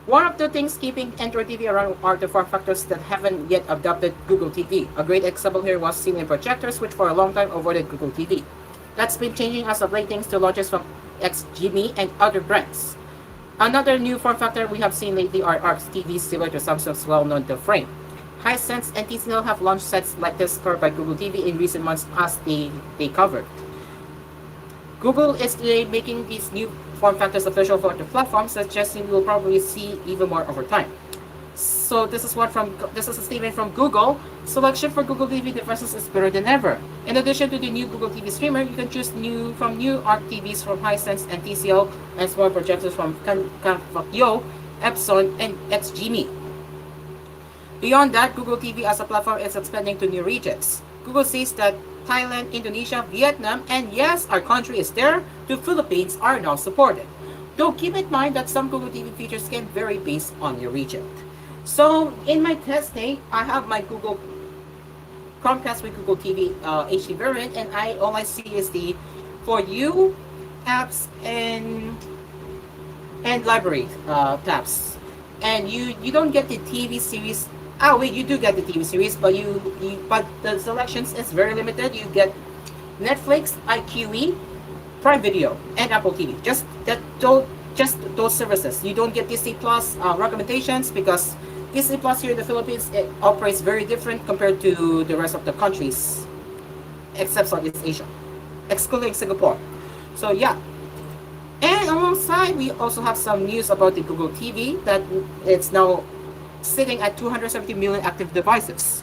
One of the things keeping Android TV around are the form factors that haven't yet adopted Google TV. A great example here was ceiling projectors, which for a long time avoided Google TV. That's been changing as of late thanks to launches from XGME and other brands. Another new form factor we have seen lately are ARC TVs similar to Samsung's well-known The Frame. Hisense and TCL have launched sets like this covered by Google TV in recent months as they covered. Google is today making these new form factors official for the platform, suggesting we will probably see even more over time. So this is a statement from Google. Selection for Google TV devices is better than ever. In addition to the new Google TV Streamer, you can choose from new ARC TVs from Hisense and TCL and small projectors from Kanfakyo, Epson, and XGME. Beyond that, Google TV as a platform is expanding to new regions. Google says that Thailand, Indonesia, Vietnam, and yes, our country is there, the Philippines are now supported. Though keep in mind that some Google TV features can vary based on your region. So in my test day, I have my Google Chromecast with Google TV HD variant, and all I see is the For You apps and library tabs. And you don't get the TV series. Oh wait, you do get the TV series, but but the selections is very limited. You get Netflix, IQE, Prime Video, and Apple TV. Just those services. You don't get Disney Plus recommendations because Disney Plus here in the Philippines, it operates very different compared to the rest of the countries, except Southeast Asia, excluding Singapore. So yeah. And alongside, we also have some news about the Google TV that it's now sitting at 270 million active devices.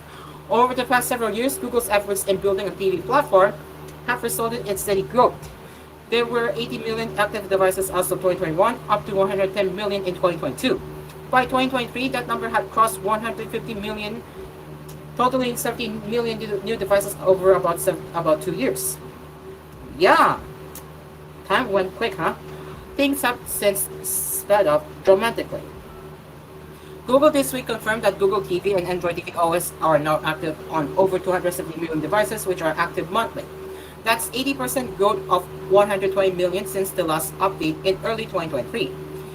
Over the past several years, Google's efforts in building a TV platform have resulted in steady growth. There were 80 million active devices as of 2021, up to 110 million in 2022. By 2023, that number had crossed 150 million, totaling 17 million new devices over about 2 years. Yeah, time went quick, huh? Things have since sped up dramatically. Google this week confirmed that Google TV and Android TV OS are now active on over 270 million devices, which are active monthly. That's 80% growth of 120 million since the last update in early 2023,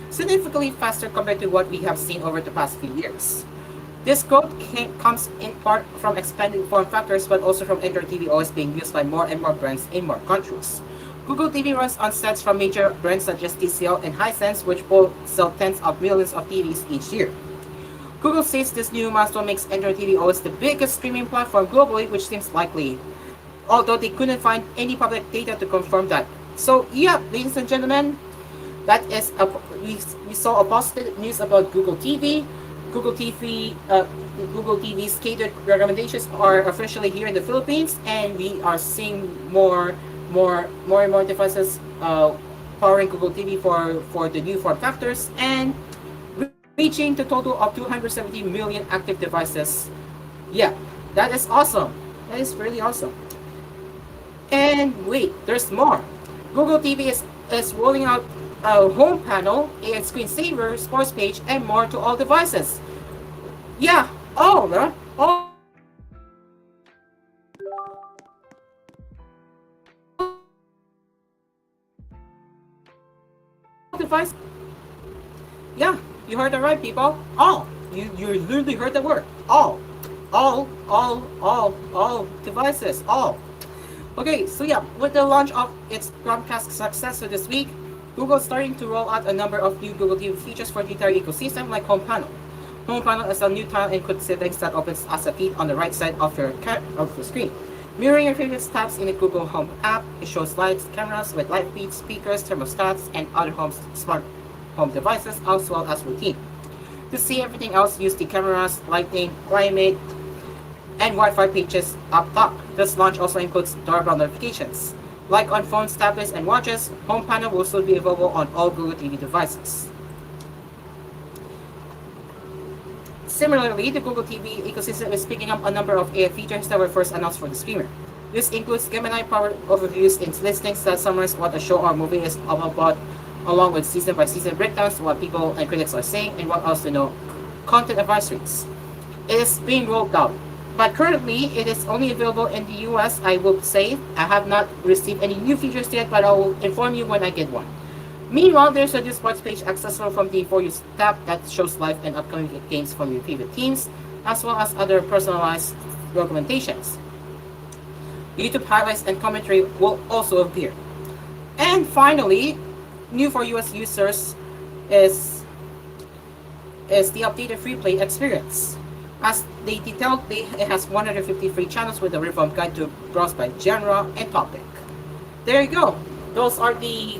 significantly faster compared to what we have seen over the past few years. This growth comes in part from expanded form factors, but also from Android TV OS being used by more and more brands in more countries. Google TV runs on sets from major brands such as TCL and Hisense, which both sell tens of millions of TVs each year. Google says this new milestone makes Android TV OS the biggest streaming platform globally, which seems likely, although they couldn't find any public data to confirm that. So, yeah, ladies and gentlemen, that is we saw a positive news about Google TV. Google TV, Google TV's catered recommendations are officially here in the Philippines, and we are seeing and more devices powering Google TV for the new form factors, and reaching the total of 270 million active devices. Yeah, that is awesome. That is really awesome. And wait, there's more. Google TV is rolling out a home panel, a screensaver, sports page, and more to all devices. Yeah, all devices. Yeah, you heard that right, people. All. You literally heard the word. All devices. All. Okay, so yeah, with the launch of its Chromecast successor this week, Google's starting to roll out a number of new Google TV features for the entire ecosystem, like Home Panel. Home Panel is a new tile input settings that opens as a feed on the right side of your screen. Mirroring your favorite tabs in the Google Home app, it shows lights, cameras with light feeds, speakers, thermostats, and other home smart home devices, as well as routine. To see everything else, use the cameras, lighting, climate, and Wi-Fi pages up top. This launch also includes doorbell notifications. Like on phones, tablets, and watches, Home Panel will soon be available on all Google TV devices. Similarly, the Google TV ecosystem is picking up a number of AI features that were first announced for the streamer. This includes Gemini-powered overviews in listings that summarize what a show or movie is all about, along with season-by-season breakdowns, what people and critics are saying, and what else to know. Content advisories. It is being rolled out, but currently it is only available in the US. I will say I have not received any new features yet, but I will inform you when I get one. Meanwhile, there's a new sports page accessible from the For You tab that shows live and upcoming games from your favorite teams, as well as other personalized recommendations. YouTube highlights and commentary will also appear. And finally, new for US users is the updated free play experience. As they detailed, it has 150 free channels with a revamped guide to browse by genre and topic. There you go. Those are the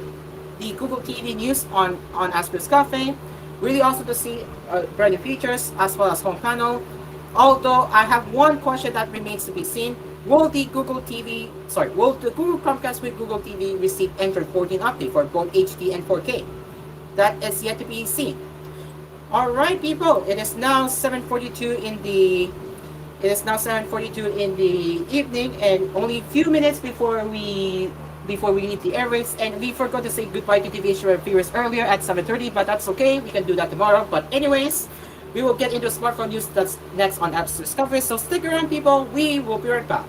Google TV news on Asphere's Cafe. Really awesome to see brand new features as well as home panel. Although I have one question that remains to be seen. Will the Google Chromecast with Google TV receive Android 14 update for both HD and 4K? That is yet to be seen. Alright people, it is now 7:42 in the evening, and only a few minutes before we leave the airwaves, and we forgot to say goodbye to TVH viewers earlier at 7:30, but that's okay, we can do that tomorrow. But anyways, we will get into smartphone news that's next on Apps Discovery, so stick around people, we will be right back.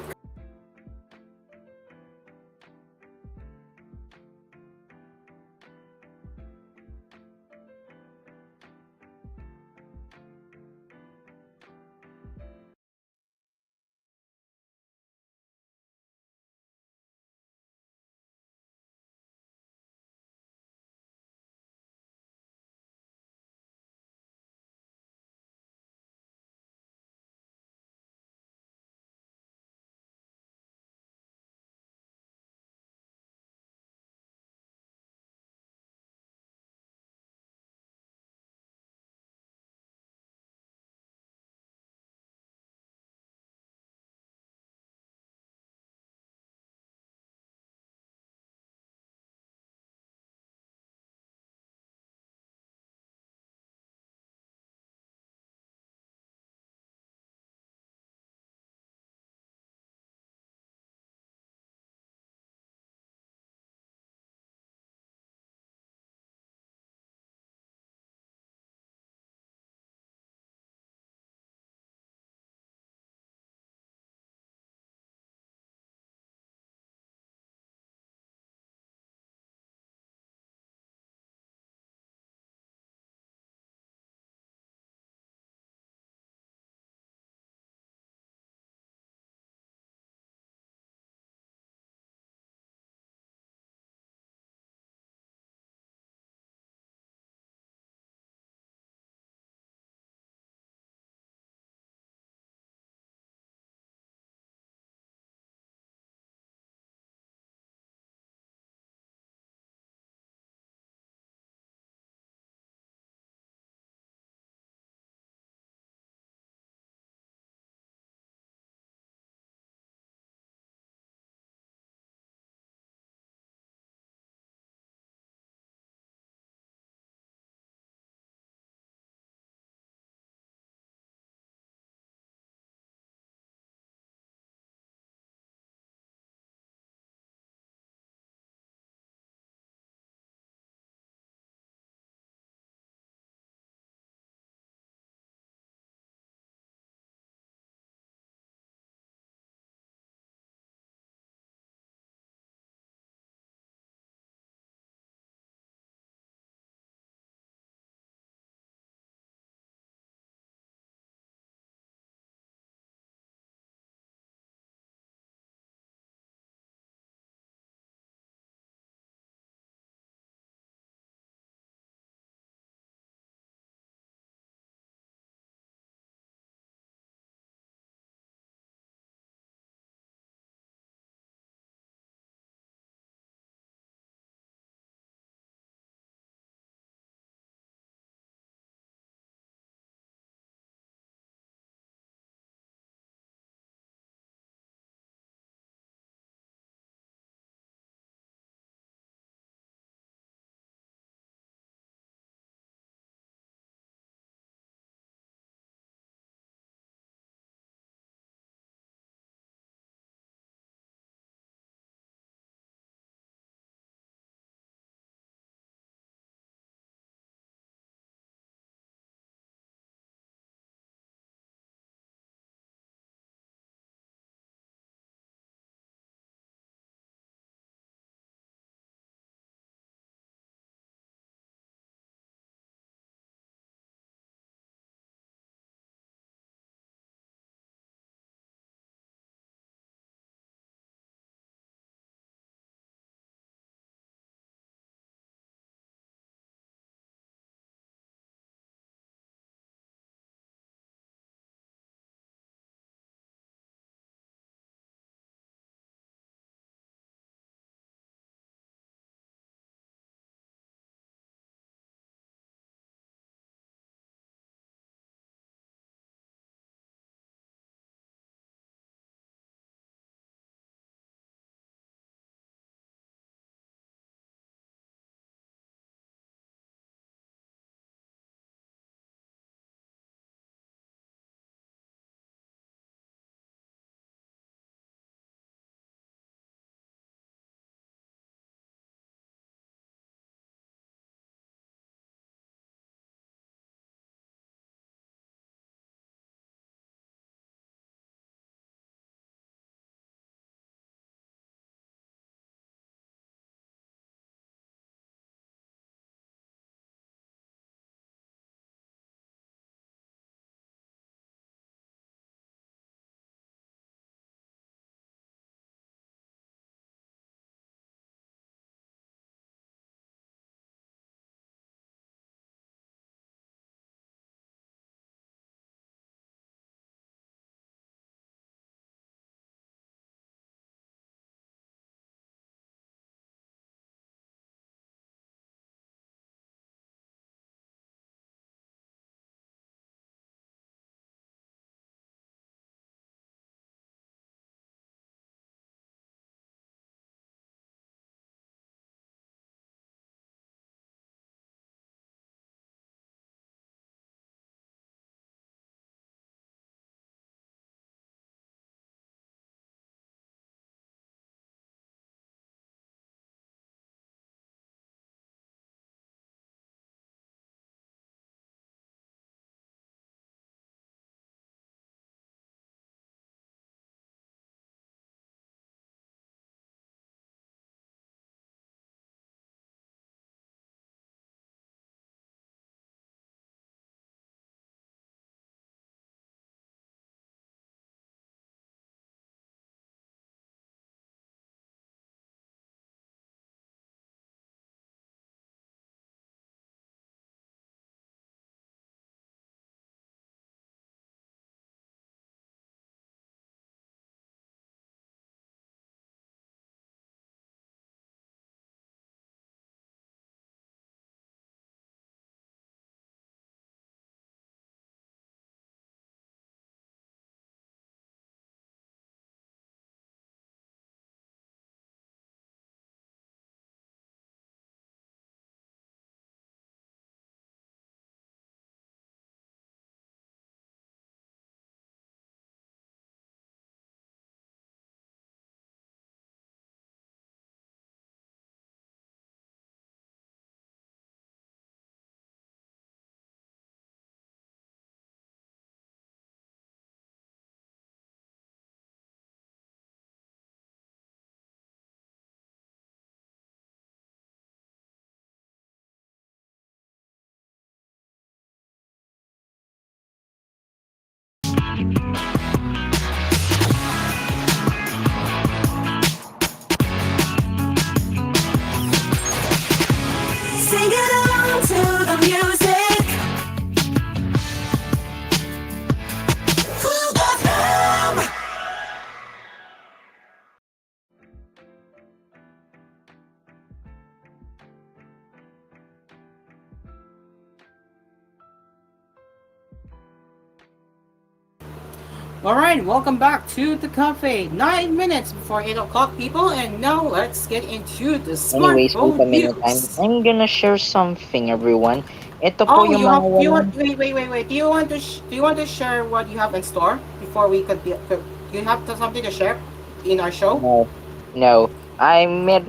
Alright, welcome back to the cafe. 9 minutes before 8 o'clock, people, and now let's get into the Anyways, wait a smartphone minute. I'm news. I'm gonna share something, everyone. Ito po Oh, yung you mga have. Do you want? walang... Wait. Do you want to share what you have in store before we could be? Do you have something to share in our show? No, no.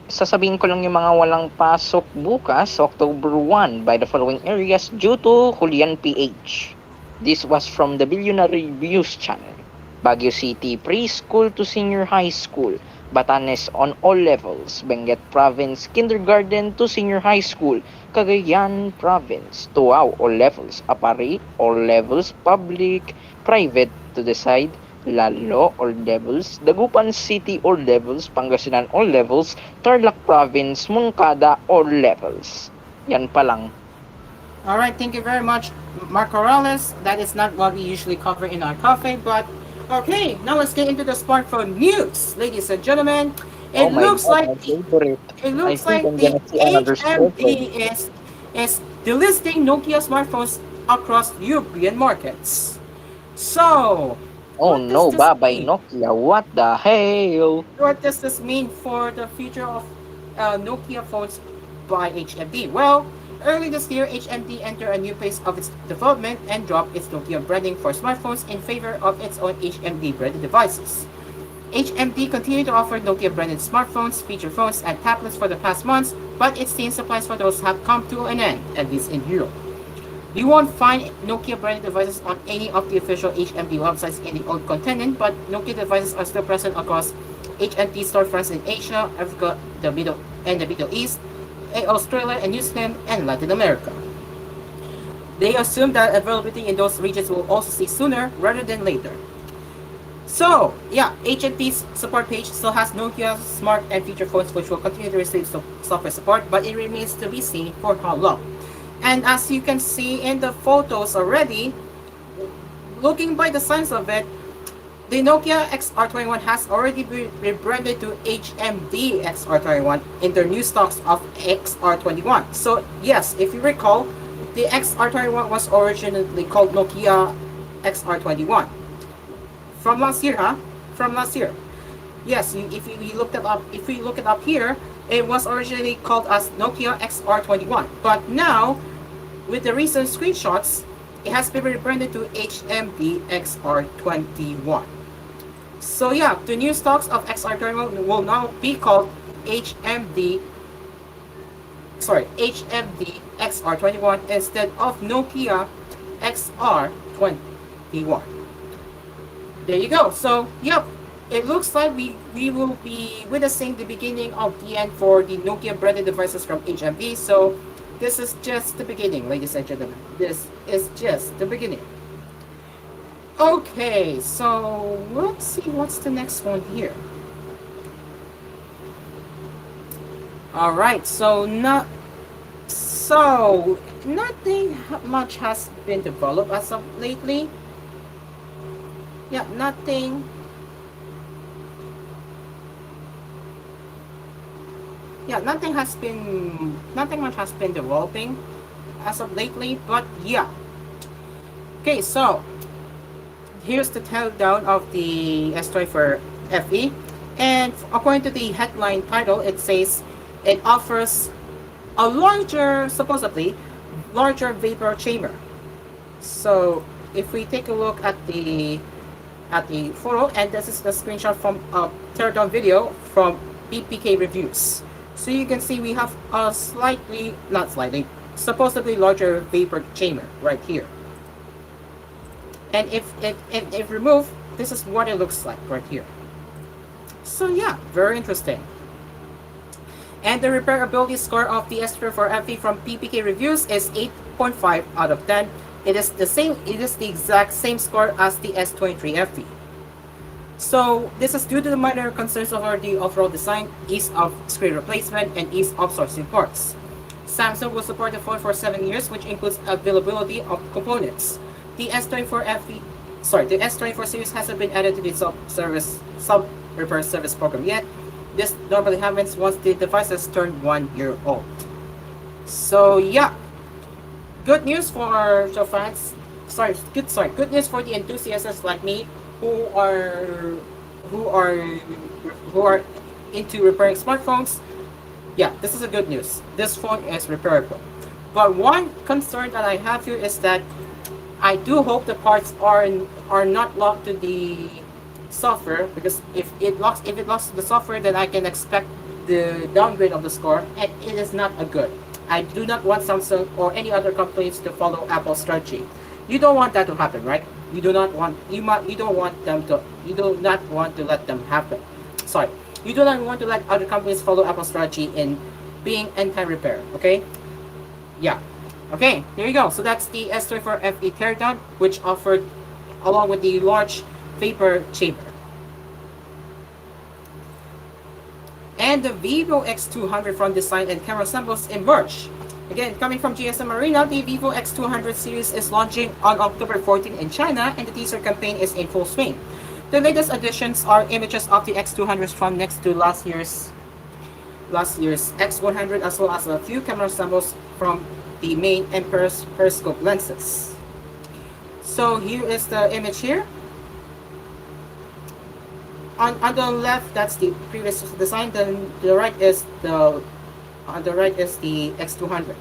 Sasabihin ko lang yung mga walang pasok bukas, October 1, by the following areas due to Julian PH. This was from the Billionaire Reviews channel. Baguio City, preschool to senior high school. Batanes on all levels. Benguet Province, kindergarten to senior high school. Cagayan Province, Tuaw, all levels. Apari, all levels. Public, private to decide. Lalo, all levels. Dagupan City, all levels. Pangasinan, all levels. Tarlac Province, Moncada, all levels. Yan pa lang. All right, thank you very much, Mark Corrales. That is not what we usually cover in our cafe, but okay. Now let's get into the smartphone news, ladies and gentlemen. Oh It my looks god, like my the favorite. it I looks think like I'm the gonna see another smartphone. HMD is delisting Nokia smartphones across European markets. So, Oh what does no, this bye-bye mean? Nokia. What the hell? What does this mean for the future of Nokia phones by HMD? Well, early this year, HMD entered a new phase of its development and dropped its Nokia branding for smartphones in favor of its own HMD branded devices. HMD continued to offer Nokia branded smartphones, feature phones, and tablets for the past months, but its team supplies for those have come to an end, at least in Europe. You won't find Nokia branded devices on any of the official HMD websites in the old continent, but Nokia devices are still present across HMD storefronts in Asia, Africa, the Middle East, Australia and New Zealand, and Latin America. They assume that availability in those regions will also see sooner rather than later. So, yeah, HMD's support page still has Nokia smart and feature phones which will continue to receive software support, but it remains to be seen for how long. And as you can see in the photos already, looking by the signs of it, the Nokia XR21 has already been rebranded to HMD XR21 in their new stocks of XR21. So yes, if you recall, the XR21 was originally called Nokia XR21 from last year, huh? From last year. Yes, if you look it up, if we look it up here, it was originally called as Nokia XR21. But now, with the recent screenshots, it has been rebranded to HMD XR21. So yeah, the new stocks of XR21 will now be called HMD HMD XR21 instead of Nokia XR21. There you go. So yep, it looks like we will be witnessing the beginning of the end for the Nokia branded devices from HMD. So this is just the beginning, ladies and gentlemen. This is just the beginning. Okay, so let's see what's the next one here. All right, so nothing much has been developed as of lately. Yeah, nothing. Yeah, nothing much has been developing as of lately. But yeah. Okay, so here's the takedown of the S-Toy for FE, and according to the headline title, it says it offers a supposedly larger vapor chamber. So if we take a look at the photo, and this is the screenshot from a teardown video from BPK Reviews. So you can see we have a not slightly, supposedly larger vapor chamber right here. And if removed, this is what it looks like right here. So yeah, very interesting. And the repairability score of the Asphere for FE from PPK Reviews is 8.5 out of 10. It is the exact same score as the S23 FE. So this is due to the minor concerns over the overall design, ease of screen replacement, and ease of sourcing parts. Samsung will support the phone for 7 years, which includes availability of components. The S24 series hasn't been added to the sub repair service program yet. This normally happens once the devices turn 1 year old. So yeah, good news for the fans. Good news for the enthusiasts like me who are who are who are into repairing smartphones, yeah, this is a good news. This phone is repairable. But one concern that I have here is that I do hope the parts are not locked to the software, because if it locks to the software, then I can expect the downgrade of the score, and it is not a good. I do not want Samsung or any other companies to follow Apple's strategy. You don't want that to happen, right? You don't want them to you do not want to let them happen. Sorry. You do not want to let other companies follow Apple's strategy in being anti-repair, okay? Yeah. Okay, there you go. So that's the S34FE teardown, which offered along with the large vapor chamber. And the Vivo X200 front design and camera samples emerge. Again, coming from GSM Arena, the Vivo X200 series is launching on October 14 in China, and the teaser campaign is in full swing. The latest additions are images of the X200s from next to last year's X100, as well as a few camera samples from the main and periscope lenses. So here is the image here. On the left, that's the previous design. Then the right is the on the right is the X200.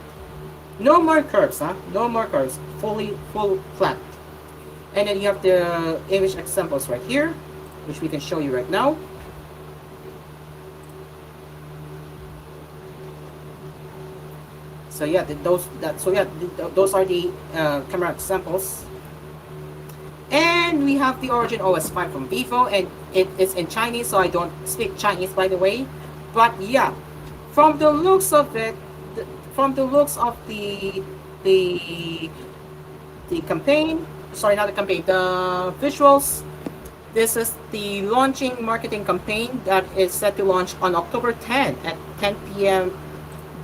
No more curves, huh? No more curves. Full flat. And then you have the image examples right here, which we can show you right now. So yeah, those are the camera examples. And we have the Origin OS 5 from Vivo, and it is in Chinese, so I don't speak Chinese, by the way. But yeah, from the looks of it, from the looks of the campaign, sorry, not the campaign, the visuals. This is the launching marketing campaign that is set to launch on October 10 at 10 p.m.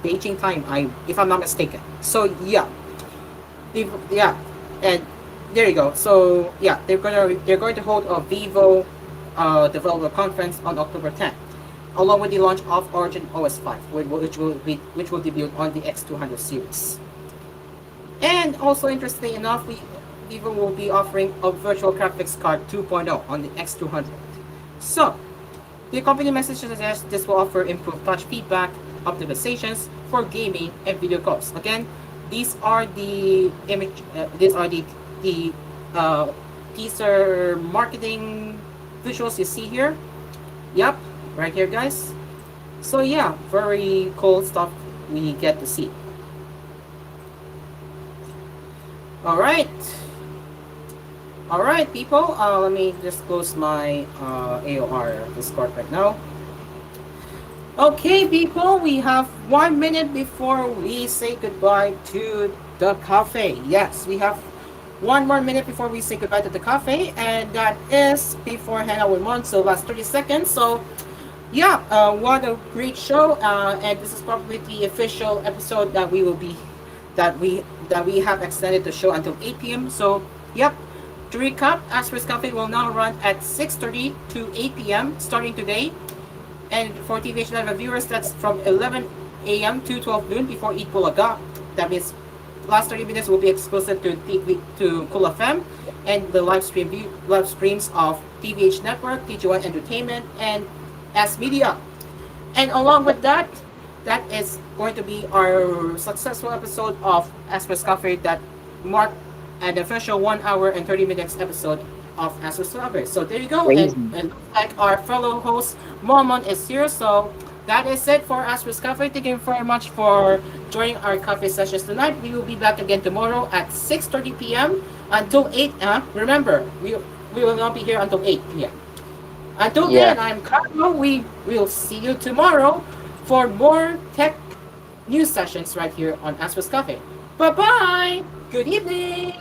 Beijing time, if I'm not mistaken. So yeah, yeah, and there you go. So yeah, they're going to hold a Vivo developer conference on October 10th, along with the launch of Origin OS 5, which will debut on the X200 series. And also interestingly enough, Vivo will be offering a virtual graphics card 2.0 on the X200. So the company message suggests this will offer improved touch feedback, optimizations for gaming and video calls. Again, these are the teaser marketing visuals you see here. Yep, right here, guys. So yeah, very cool stuff we get to see. All right, people. Let me just close my AOR Discord right now. Okay, people, we have 1 minute before we say goodbye to the cafe. Yes, we have one more minute before we say goodbye to the cafe, and that is before Hangout with Mon, so last 30 seconds. So, yeah, what a great show, and this is probably the official episode that we have extended the show until 8 p.m. So, yep. To recap, Asphere's Cafe will now run at 6:30 to 8 p.m. starting today. And for TVH Live viewers, that's from 11 a.m. to 12 noon before Eat Bulaga. That means last 30 minutes will be exclusive to Cool FM and the live streams of TVH Network, TG1 Entertainment, and S Media. And along with that, that is going to be our successful episode of Asphere's Cafe that marked an official 1 hour and 30 minutes episode of Asphere's Cafe. So there you go. Crazy. And like our fellow host, Momon is here. So that is it for Asphere's Cafe. Thank you very much for joining our cafe sessions tonight. We will be back again tomorrow at 6:30 p.m. until 8. Remember, we will not be here until 8 p.m. Until Yeah. then, I'm Carlo. We will see you tomorrow for more tech news sessions right here on Asphere's Cafe. Bye-bye. Good evening.